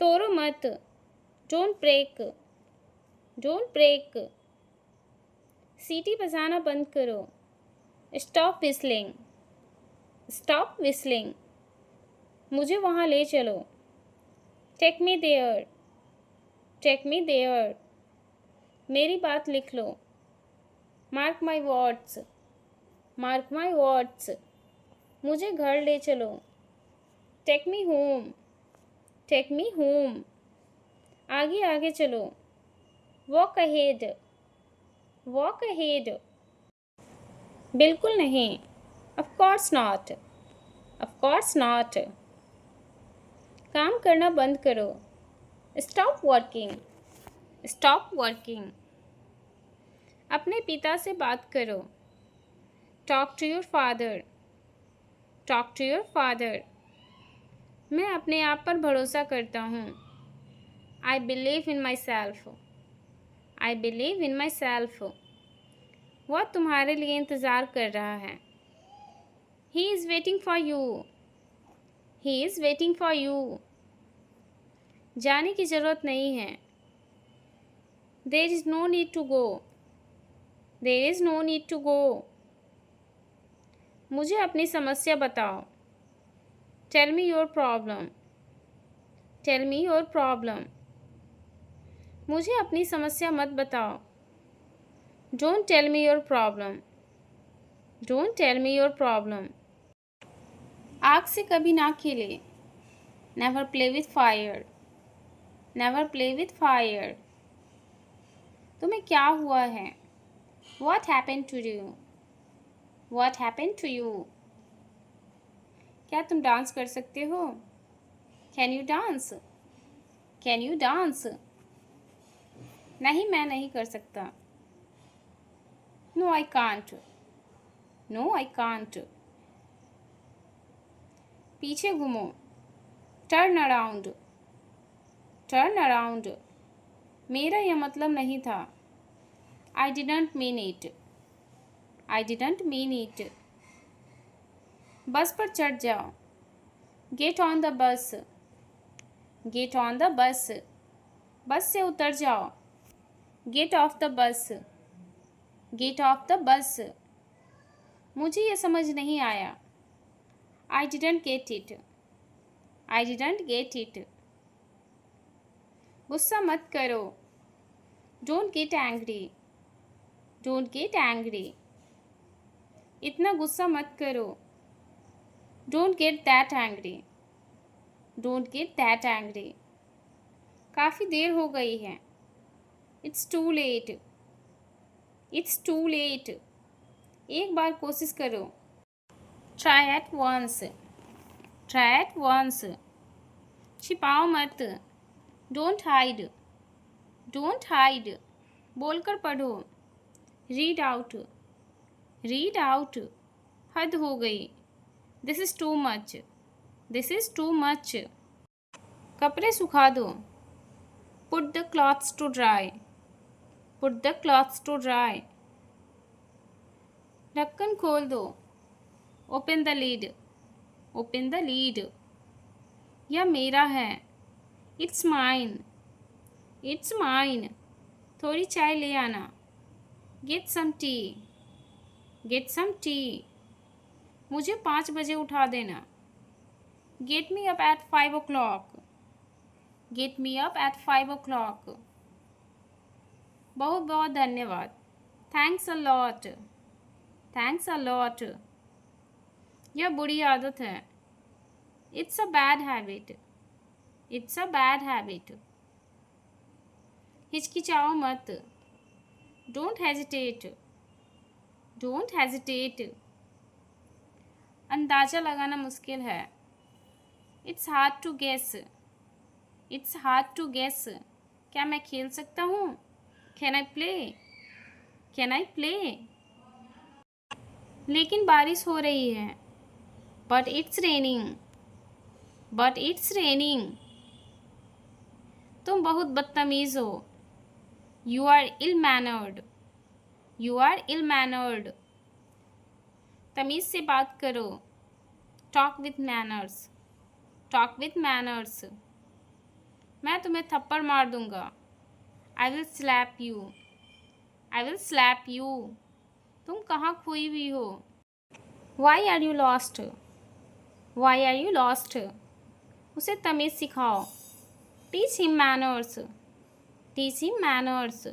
तोड़ो मत। डोंट ब्रेक, डोंट ब्रेक, सीटी बजाना बंद करो। स्टॉप विस्लिंग, स्टॉप विस्लिंग, मुझे वहाँ ले चलो। Take me there, take me there, मेरी बात लिख लो। Mark my words, mark my words, मुझे घर ले चलो। Take me home, take me home, आगे आगे चलो। वॉक अहेड, वॉक अहेड, बिल्कुल नहीं। Of course not, of course not, काम करना बंद करो। स्टॉप वर्किंग, स्टॉप वर्किंग, अपने पिता से बात करो। Talk to your father, talk to your father, मैं अपने आप पर भरोसा करता हूँ। I believe in my self, I believe in my self, वह तुम्हारे लिए इंतज़ार कर रहा है। He is waiting for you, he is waiting for you, जाने की ज़रूरत नहीं है। There is no need to go, there is no need to go, मुझे अपनी समस्या बताओ। Tell me your problem, tell me your problem, मुझे अपनी समस्या मत बताओ। Don't tell me your problem, don't tell me your problem, आग से कभी ना खेले। Never play with fire, never play with fire, तुम्हें क्या हुआ है। What happened to you, What happened to you, क्या तुम डांस कर सकते हो। Can you dance, Can you dance, नहीं मैं नहीं कर सकता। No I can't, No I can't, पीछे घूमो। Turn around, Turn around, मेरा यह मतलब नहीं था। I didn't mean it, I didn't mean it, बस पर चढ़ जाओ। Get on the bus, Get on the bus, बस से उतर जाओ। Get off the bus, Get off the bus, मुझे ये समझ नहीं आया। I didn't get it, I didn't get it, गुस्सा मत करो। Don't get angry, Don't get angry, इतना गुस्सा मत करो। Don't get that angry, Don't get that angry, काफ़ी देर हो गई है। It's too late, It's too late, एक बार कोशिश करो। Try at once, Try at once, छिपाओ मत। Don't hide, Don't hide, बोलकर पढ़ो। Read out, Read out, हद हो गई। This is too much, This is too much, कपड़े सुखा दो। Put the clothes to dry, Put the clothes to dry, ढक्कन खोल दो। Open the lid, Open the lid, यह मेरा है। It's mine, It's mine, थोड़ी चाय ले आना। Get some tea, Get some tea, मुझे 5 बजे उठा देना। Get me up at 5 o'clock, Get me up at 5 o'clock, बहुत बहुत धन्यवाद। Thanks a lot, Thanks a lot, यह बुरी आदत है। It's a bad habit, It's a bad habit, हिचकिचाओ मत। Don't hesitate, Don't hesitate, अंदाज़ा लगाना मुश्किल है। It's hard to guess, It's hard to guess, क्या मैं खेल सकता हूँ। Can I play? Can I play? लेकिन बारिश हो रही है। But it's raining. But it's raining. तुम बहुत बदतमीज़ हो। You are ill mannered. You are ill mannered. तमीज़ से बात करो। Talk with manners. Talk with manners. मैं तुम्हें थप्पड़ मार दूंगा। I will slap you. I will slap you. तुम कहाँ खोई हुई हो? Why are you lost? Why are you lost? उसे तमीज़ सिखाओ। Teach him manners. Teach him manners.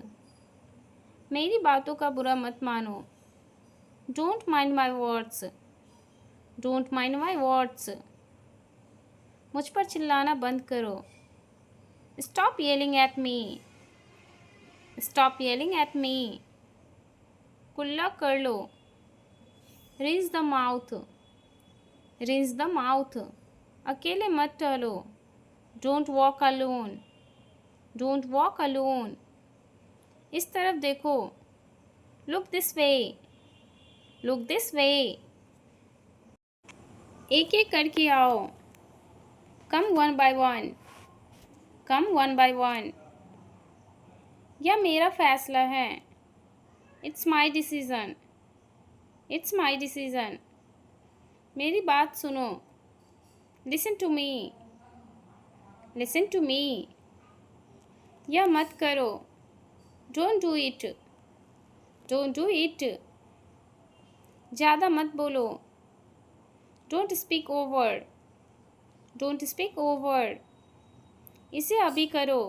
मेरी बातों का बुरा मत मानो। Don't mind my words. Don't mind my words. मुझ पर चिल्लाना बंद करो। Stop yelling at me. Stop yelling at me. कुल्ला कर लो। Rinse the mouth. Rinse the mouth. अकेले मत टहलो। Don't walk alone. Don't walk alone. इस तरफ देखो। Look this way. Look this way. एक एक करके आओ। Come one by one. Come one by one. यह मेरा फैसला है। It's my decision. It's my decision. मेरी बात सुनो। Listen to me. Listen to me. यह मत करो। Don't do it. Don't do it. ज़्यादा मत बोलो। Don't speak over. Don't speak over. इसे अभी करो।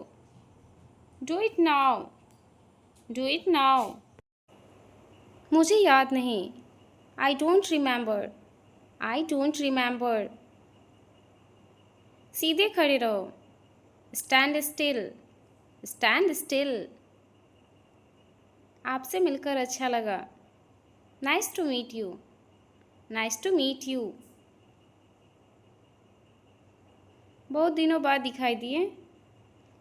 Do it now. Do it now. मुझे याद नहीं। I don't remember. I don't remember. सीधे खड़े रहो। Stand still. Stand still. आपसे मिलकर अच्छा लगा। Nice to meet you. Nice to meet you. बहुत दिनों बाद दिखाई दिए।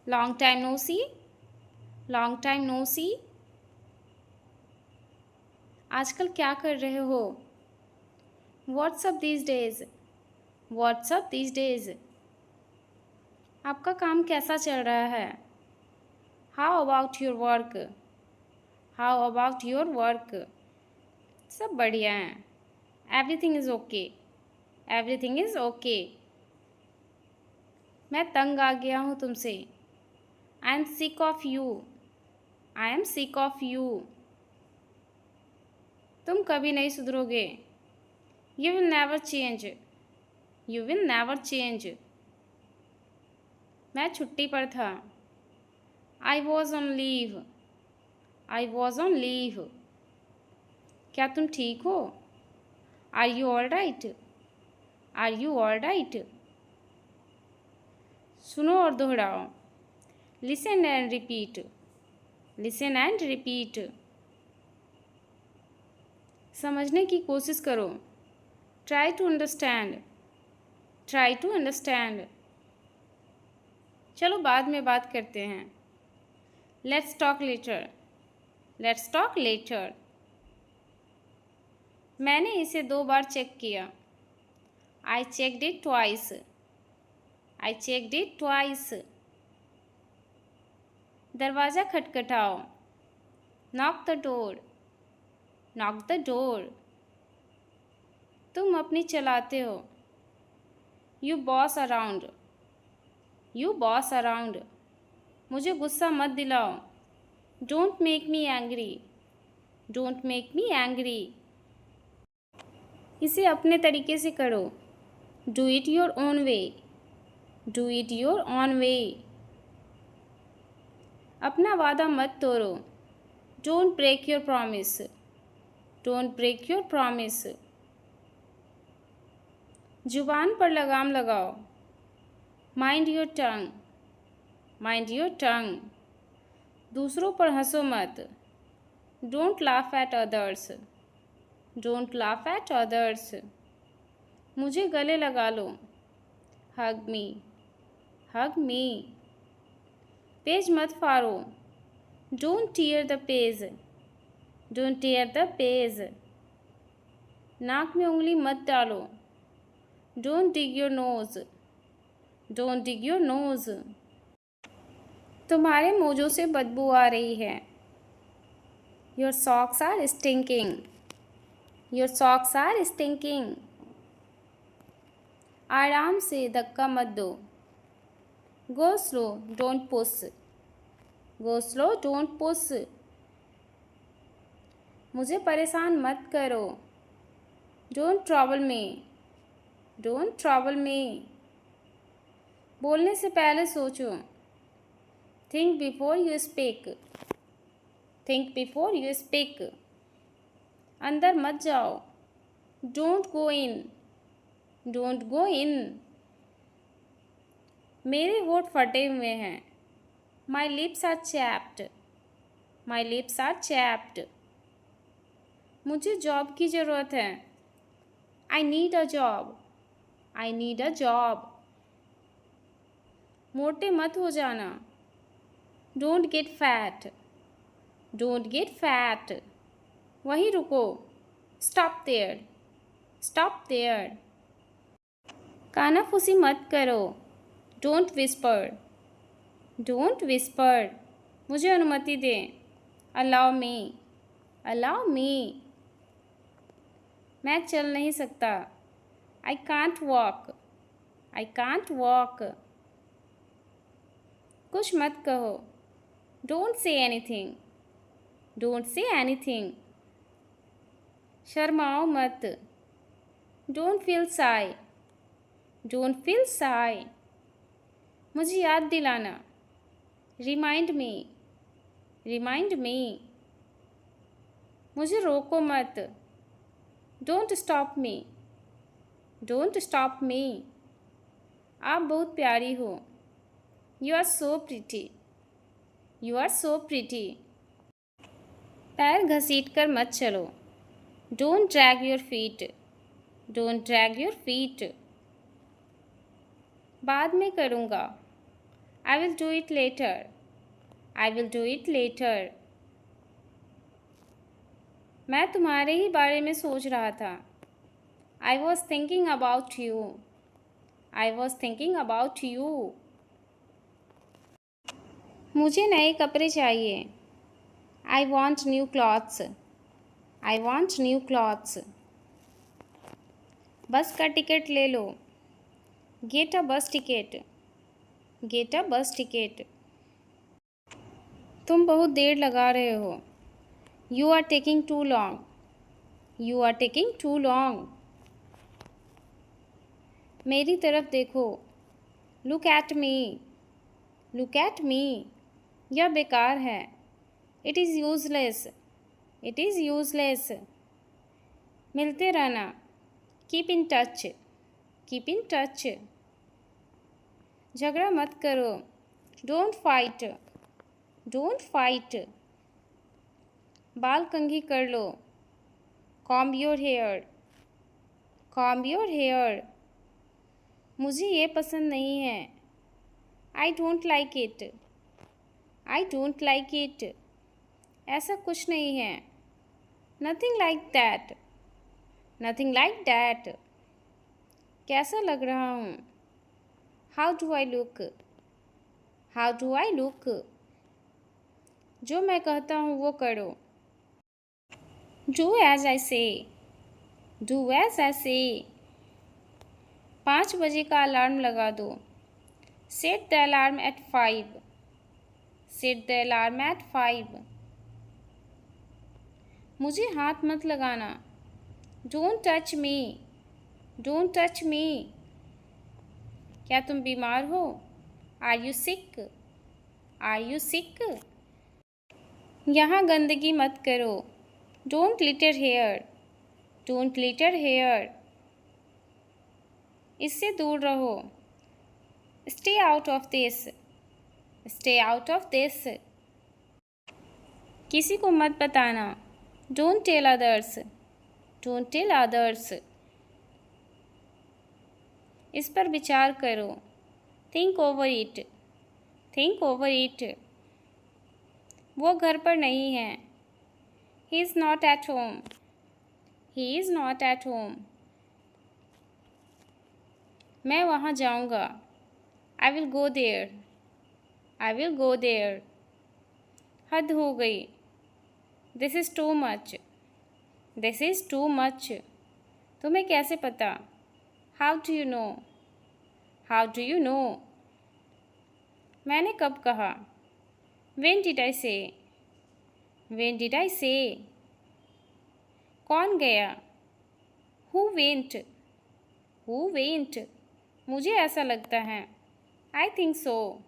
Long time no see. Long time no see. आजकल क्या कर रहे हो? What's up these days. What's up these days. आपका काम कैसा चल रहा है? How about your work? How about your work? सब बढ़िया हैं। Everything is okay. Everything is okay. मैं तंग आ गया हूँ तुमसे। I am sick of you. I am sick of you. तुम कभी नहीं सुधरोगे। You will never change. You will never change. मैं छुट्टी पर था। I was on leave. I was on leave. क्या तुम ठीक हो? Are you all right? Are you all right? सुनो और दोहराओ। Listen and repeat. Listen and repeat. समझने की कोशिश करो। Try to understand. Try to understand. चलो बाद में बात करते हैं। Let's talk later. Let's talk later. मैंने इसे 2 बार चेक किया। I checked it twice. I checked it twice. दरवाज़ा खटखटाओ। Knock the door. Knock the door. तुम अपनी चलाते हो। You boss around. You boss around. मुझे गुस्सा मत दिलाओ। Don't make me angry. Don't make me angry. इसे अपने तरीके से करो। Do it your own way. Do it your own way. अपना वादा मत तोड़ो। Don't break your promise. Don't break your promise. जुबान पर लगाम लगाओ। Mind your tongue. Mind your tongue. दूसरों पर हंसो मत। Don't laugh at others. Don't laugh at others. मुझे गले लगा लो। हग मी। हग मी। पेज मत फाड़ो। Don't tear the page, don't tear the page. नाक में उंगली मत डालो, don't dig your nose, don't dig your nose. तुम्हारे मोजों से बदबू आ रही है, your socks are stinking, your socks are stinking. आराम से, धक्का मत दो, go slow don't push, go slow don't push. मुझे परेशान मत करो, don't trouble me, don't trouble me. बोलने से पहले सोचो, think before you speak, think before you speak. अंदर मत जाओ, don't go in, don't go इन। मेरे होठ फटे हुए हैं, my lips are chapped, my lips are chapped. मुझे जॉब की ज़रूरत है, I need a job, I need a job. मोटे मत हो जाना, don't get fat, don't get fat. वहीं रुको, स्टॉप देयर, स्टॉप देयर। कानाफूसी मत करो, डोंट विस्पर, डोंट विस्पर। मुझे अनुमति दें, अलाउ मी, अलाउ मी। मैं चल नहीं सकता, I can't walk, I can't walk. कुछ मत कहो, don't say anything, don't say anything. शर्माओ मत, don't feel shy, don't feel shy. मुझे याद दिलाना, रिमाइंड मी, रिमाइंड मी। मुझे रोको मत, don't stop me, don't stop me. आप बहुत प्यारी हो, you are so pretty, you are so pretty. पैर घसीट कर मत चलो, don't drag your feet, don't drag your feet. बाद में करूँगा, I will do it later, I will do it later. मैं तुम्हारे ही बारे में सोच रहा था, I was thinking about you, I was thinking about you. मुझे नए कपड़े चाहिए, I want new clothes, I want new clothes. बस का टिकट ले लो, गेट अ बस टिकट, गेट अ बस टिकट। तुम बहुत देर लगा रहे हो, you are taking too long, you are taking too long. मेरी तरफ देखो, look at me, look at me. यह बेकार है, it is useless, it is useless. मिलते रहना, keep in touch, keep in touch. झगड़ा मत करो, डोंट फाइट, डोंट फाइट। बाल कंघी कर लो, comb your hair, comb your hair. मुझे ये पसंद नहीं है, I don't like it, I don't like it. ऐसा कुछ नहीं है, nothing like that, nothing like that. कैसा लग रहा हूँ, how do I look, how do I look. जो मैं कहता हूँ वो करो, डू एज आई से, डू एज आई से। 5 बजे का अलार्म लगा दो, set the alarm at 5, set the alarm at 5। मुझे हाथ मत लगाना, don't touch me, don't touch me. क्या तुम बीमार हो, are you sick, are you sick. यहाँ गंदगी मत करो, don't litter here, don't litter here. इससे दूर रहो, stay out of this, stay out of this. किसी को मत बताना, don't tell others, don't tell others. इस पर विचार करो, think over it, think over it. वो घर पर नहीं है। He is not at home. He is not at home. मैं वहाँ जाऊँगा। I will go there. I will go there. हद हो गई। This is too much. This is too much. तुम्हें कैसे पता? How do you know? How do you know? मैंने कब कहा? व्हेन डिड आई से? When did I say? कौन गया? Who went? Who went? मुझे ऐसा लगता है। I think so.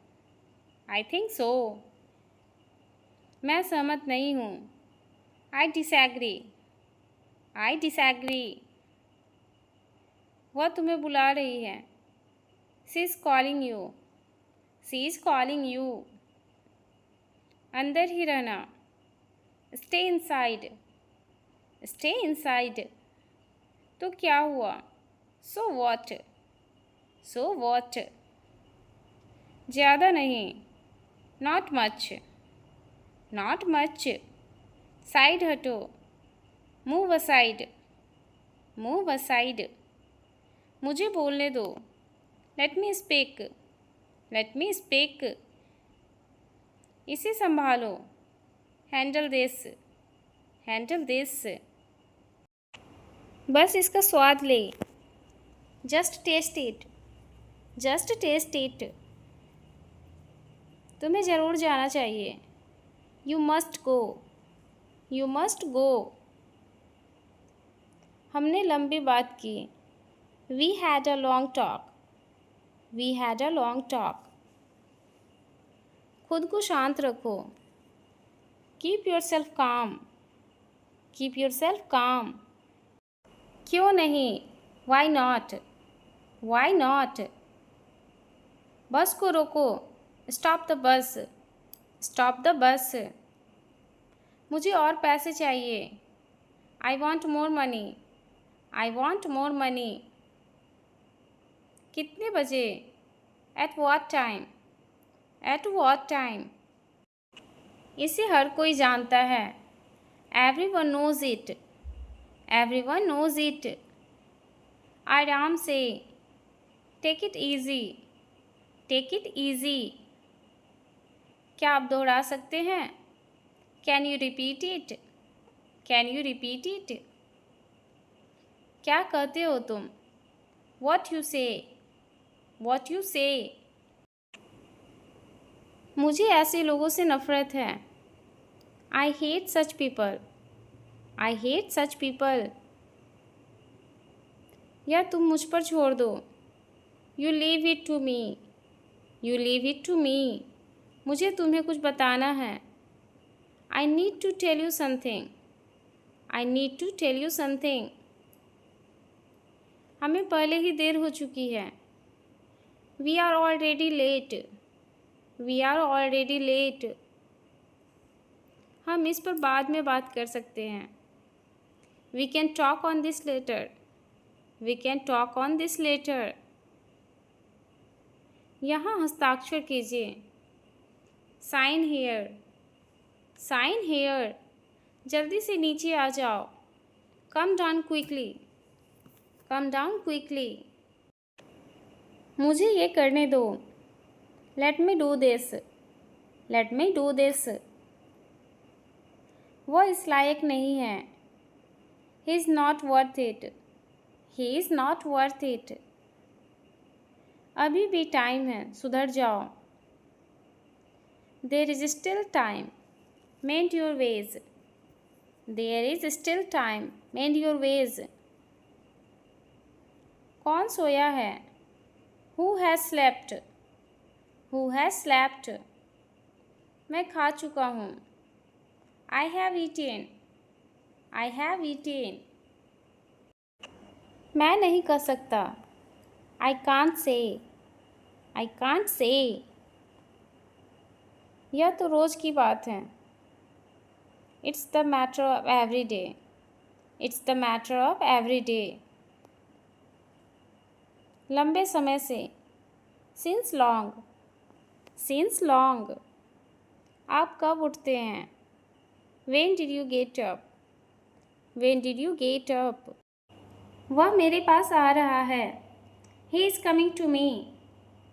I think so. मैं सहमत नहीं हूँ। I disagree. I disagree. वह तुम्हें बुला रही है। She is calling you. She is calling you. अंदर ही रहना। Stay inside. Stay inside. तो क्या हुआ? So what? So what? ज़्यादा नहीं। Not much. Not much. साइड हटो। Move aside. Move aside. मुझे बोलने दो। Let me speak. Let me speak. इसे संभालो। Handle this. Handle this. बस इसका स्वाद ले। Just taste it. Just taste it. तुम्हें ज़रूर जाना चाहिए। You must go. You must go. हमने लंबी बात की। We had a long talk. We had a long talk. खुद को शांत रखो। Keep yourself calm. Keep yourself calm. क्यों नहीं? Why not? Why not? Bus को रोको। Stop the bus. Stop the बस। मुझे और पैसे चाहिए। I want more money. I want more money. कितने बजे? At what time? At what time? इसे हर कोई जानता है। Everyone knows it. Everyone knows it. आराम से। Take it easy. Take it easy. क्या आप दोहरा सकते हैं? Can you repeat it? Can you repeat it? क्या कहते हो तुम? What you say? What you say? मुझे ऐसे लोगों से नफ़रत है। I hate such people. I hate such people. या तुम मुझ पर छोड़ दो। You leave it to me. You leave it to me. मुझे तुम्हें कुछ बताना है। I need to tell you something. I need to tell you something. हमें पहले ही देर हो चुकी है। We are already late. We are already late. हम इस पर बाद में बात कर सकते हैं। We can talk on this later. We can talk on this later. यहाँ हस्ताक्षर कीजिए। Sign here. Sign here. जल्दी से नीचे आ जाओ। Come down quickly. Come down quickly. मुझे ये करने दो। Let me do this. Let me do this. वह इस लायक नहीं है। He is not worth it. He is not worth it. अभी भी टाइम है, सुधर जाओ। There is still time. Mend your ways. There is still time. Mend your veg. कौन सोया है? Who has slept? Who has slept? मैं खा चुका हूँ। I have eaten. I have eaten. मैं नहीं कह सकता। I can't say. I can't say. यह तो रोज़ की बात है। It's the matter of every day. It's the matter of every day. लंबे समय से। Since long. Since long. आप कब उठते हैं? When did you get up? When did you get up? वह मेरे पास आ रहा है. He is coming to me.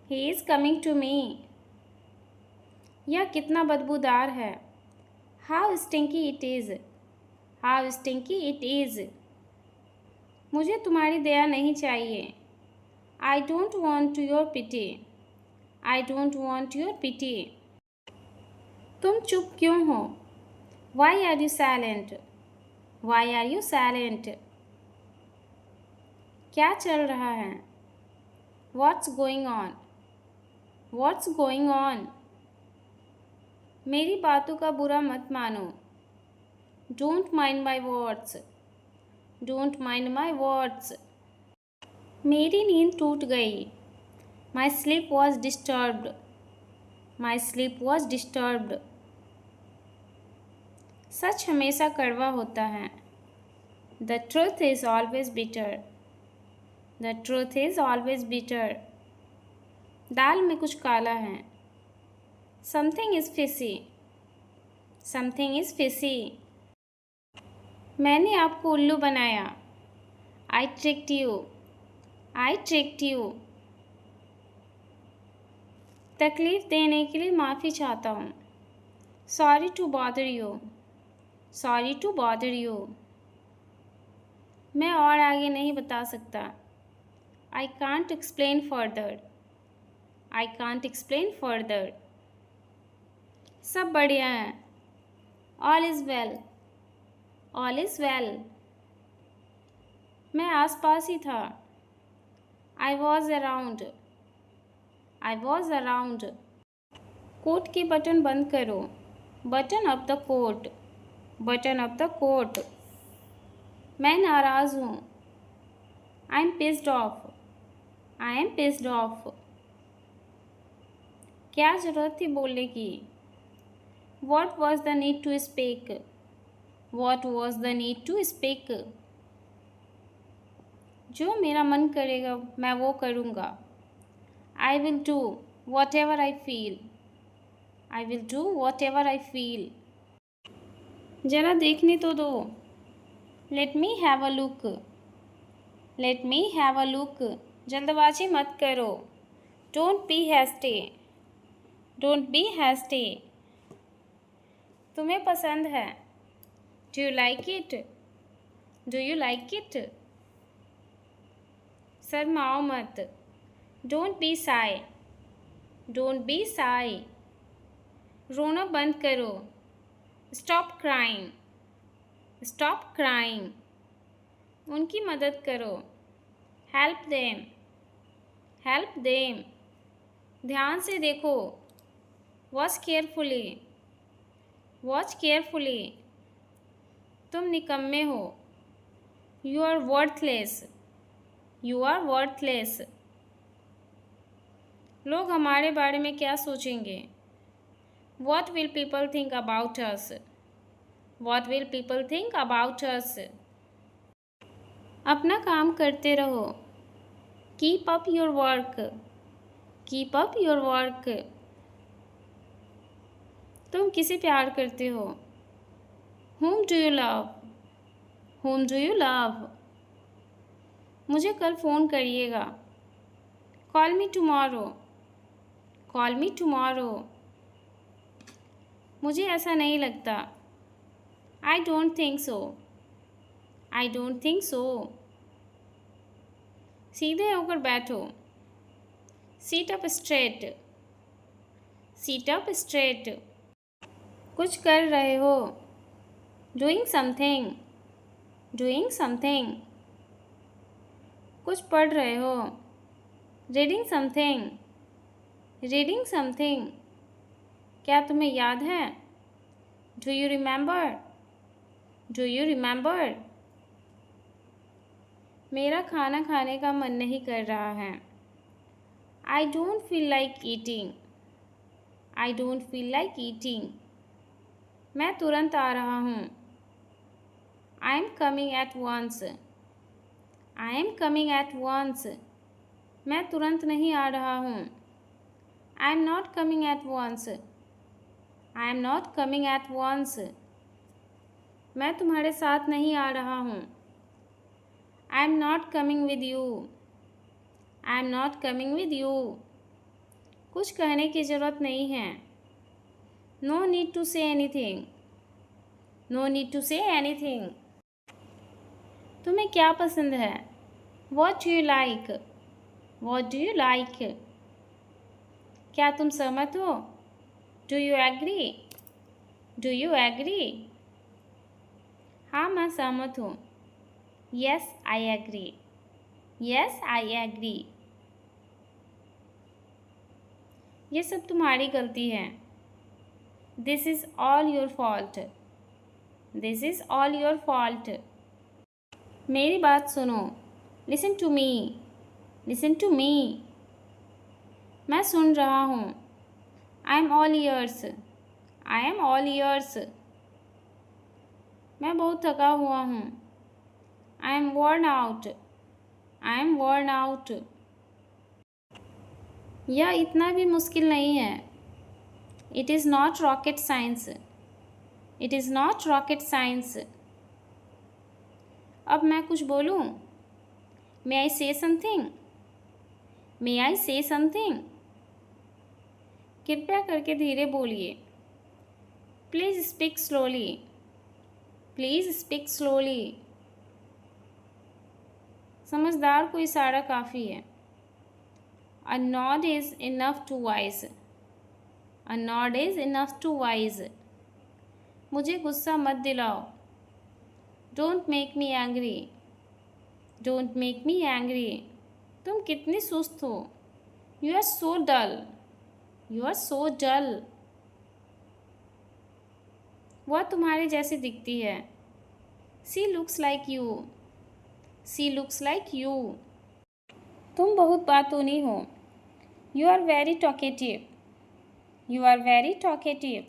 He is coming to me. यह कितना बदबूदार है. How stinky it is. How stinky it is. मुझे तुम्हारी दया नहीं चाहिए. I don't want your pity. I don't want your pity. तुम चुप क्यों हो? Why are you silent? Why are you silent? क्या चल रहा है? What's going on? What's going on? मेरी बातों का बुरा मत मानो. Don't mind my words. Don't mind my words. मेरी नींद टूट गई. My sleep was disturbed. My sleep was disturbed. सच हमेशा कड़वा होता है. The truth is always bitter. The truth is always bitter. दाल में कुछ काला है. Something is fishy. Something is fishy. मैंने आपको उल्लू बनाया. I tricked you. I tricked you. तकलीफ़ देने के लिए माफ़ी चाहता हूँ. Sorry to bother you. Sorry to bother you. मैं और आगे नहीं बता सकता. I can't explain further. I can't explain further. सब बढ़िया है. All is well. All is well. मैं आसपास ही था. I was around. I was around. Coat के बटन बंद करो. Button up the coat. Button up the coat. मैं नाराज़ हूँ. I am pissed off. I am pissed off. क्या ज़रूरत थी बोलने की? What was the need to speak? What was the need to speak? जो मेरा मन करेगा मैं वो करूँगा. I will do whatever I feel. I will do whatever I feel. ज़रा देखने तो दो. Let me have a look. Let me have a look. जल्दबाजी मत करो. Don't be hasty. Don't be hasty. तुम्हें पसंद है. Do you like it? Do you like it? शर्माओ मत. Don't be shy. Don't be shy. रोना बंद करो. Stop crying. Stop crying. उनकी मदद करो. Help them. Help them. ध्यान से देखो. Watch carefully. Watch carefully. तुम निकम्मे हो. You are worthless. You are worthless. लोग हमारे बारे में क्या सोचेंगे? What will people think about us? What will people think about us? अपना काम करते रहो. Keep up your work. Keep up your work. तुम किसे प्यार करते हो? Whom do you love? Whom do you love? मुझे कल फ़ोन करिएगा. Call me tomorrow. Call me tomorrow. मुझे ऐसा नहीं लगता. I don't think so. I don't think so. सीधे होकर बैठो. Sit up straight. Sit up straight. कुछ कर रहे हो. Doing something. Doing something. कुछ पढ़ रहे हो. Reading something. Reading something. क्या तुम्हें याद है? Do you remember? Do you remember? मेरा खाना खाने का मन नहीं कर रहा है. I don't feel like eating. I don't feel like eating. मैं तुरंत आ रहा हूँ. I am coming at once. I am coming at once. मैं तुरंत नहीं आ रहा हूँ. I am not coming at once. I am not coming at once. मैं तुम्हारे साथ नहीं आ रहा हूँ। I am not coming with you. I am not coming with you. कुछ कहने की ज़रूरत नहीं है। No need to say anything. No need to say anything. तुम्हें क्या पसंद है? What do you like? What do you like? क्या तुम सहमत हो? Do you agree? Do you agree? हाँ, मैं सहमत हूँ। Yes I agree. Yes I agree. ये सब तुम्हारी गलती है। This is all your fault. This is all your fault. मेरी बात सुनो। Listen to me. Listen to me. मैं सुन रहा हूँ। I am all ears. I am all ears. मैं बहुत थका हुआ हूँ। I am worn out. I am worn out. यह इतना भी मुश्किल नहीं है। It is not rocket science. It is not rocket science. अब मैं कुछ बोलूँ? मे आई से समथिंग? मे आई से समथिंग? कृपया करके धीरे बोलिए। Please speak slowly. Please speak slowly. समझदार को इशारा काफ़ी है। A nod is enough to wise. A nod is enough to wise. मुझे गुस्सा मत दिलाओ। Don't make me angry. Don't make me angry. तुम कितनी सुस्त हो। You are so dull. You are so dull. वह तुम्हारे जैसी दिखती है। She looks like you. She looks like you. तुम बहुत बातूनी हो। You are very talkative. You are very talkative.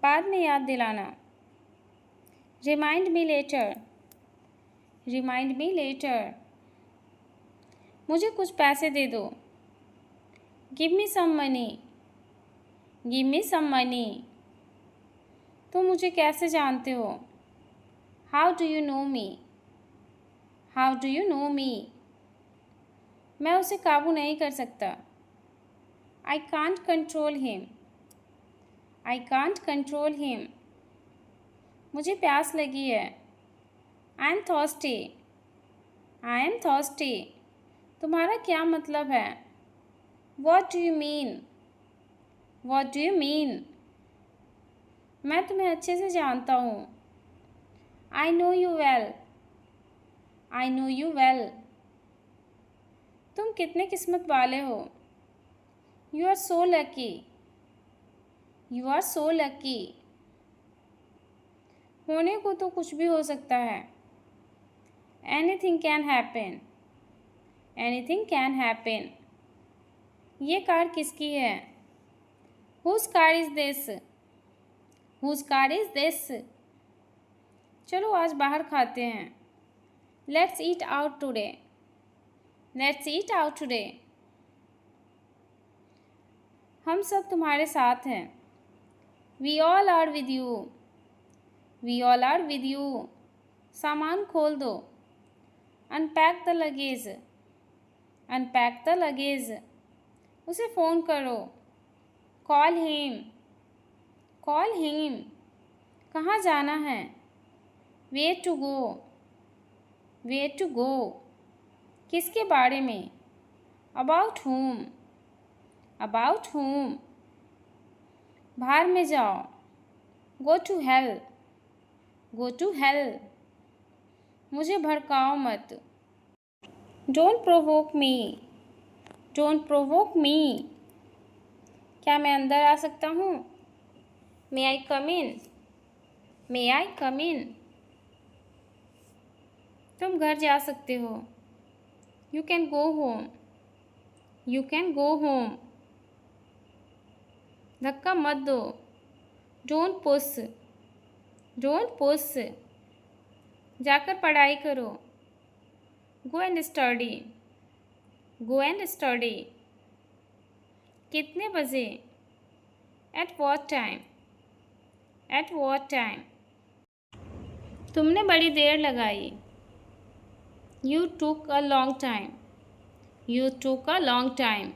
बाद में याद दिलाना। Remind me later. Remind me later. मुझे कुछ पैसे दे दो। Give me some money. Give me some money. तुम मुझे कैसे जानते हो? How do you know me? How do you know me? मैं उसे काबू नहीं कर सकता। I can't control him. I can't control him. मुझे प्यास लगी है। I am thirsty. I am thirsty. तुम्हारा क्या मतलब है? What do you mean? What do you mean? मैं तुम्हें अच्छे से जानता हूँ। I know you well. I know you well. तुम कितने किस्मत वाले हो। You are so lucky. You are so lucky. होने को तो कुछ भी हो सकता है। Anything can happen. Anything can happen. ये कार किसकी है? Whose car is this? Whose car is this? चलो आज बाहर खाते हैं। Let's eat out today. Let's eat out today. हम सब तुम्हारे साथ हैं। We all are with you. We all are with you. सामान खोल दो। Unpack the luggage. Unpack the luggage. उसे फ़ोन करो। Call him. Call him. कहाँ जाना है? Where to go. Where to go. किसके बारे में? About whom. About whom. बाहर में जाओ। Go to hell. Go to hell. मुझे भड़काओ मत। Don't provoke me. Don't provoke me. क्या मैं अंदर आ सकता हूँ? May I come in? May I come in? तुम घर जा सकते हो। You can go home. You can go home. धक्का मत दो। Don't push. Don't push. जाकर पढ़ाई करो। Go and study. Go and study. कितने बजे? At what time? At what time? तुमने बड़ी देर लगाई। You took a long time. You took a long time.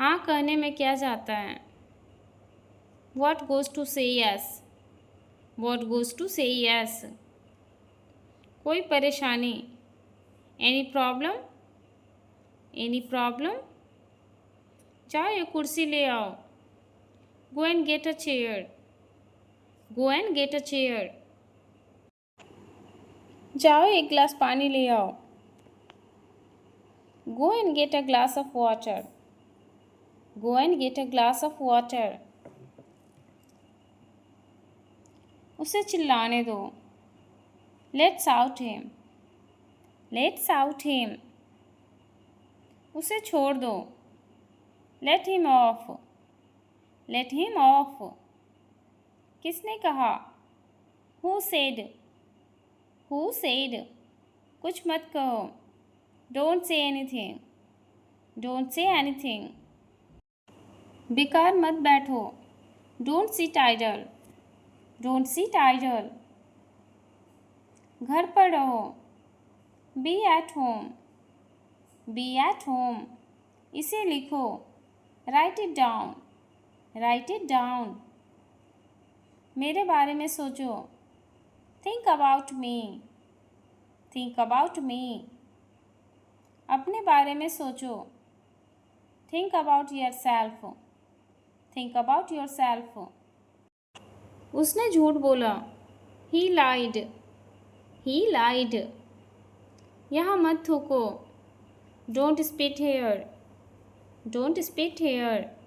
हाँ कहने में क्या जाता है? What goes to say yes? What goes to say yes? कोई परेशानी? Any problem? Any problem? जाओ एक कुर्सी ले आओ। Go and get a chair. Go and get a chair. जाओ एक गिलास पानी ले आओ। Go and get a glass of water. Go and get a glass of water. उसे चिल्लाने दो। Let's out him. Let's out him. उसे छोड़ दो। Let him off. Let him off. किसने कहा? Who said? Who said? कुछ मत कहो। Don't say anything. Don't say anything. बेकार मत बैठो। Don't sit idle. Don't sit idle. घर पर रहो। Be at home. Be at home. इसे लिखो। Write it down. Write it down. मेरे बारे में सोचो। Think about me. Think about me. अपने बारे में सोचो। Think about yourself. Think about yourself. उसने झूठ बोला। He lied. He lied. यहाँ मत थूको। Don't spit here. Don't spit here.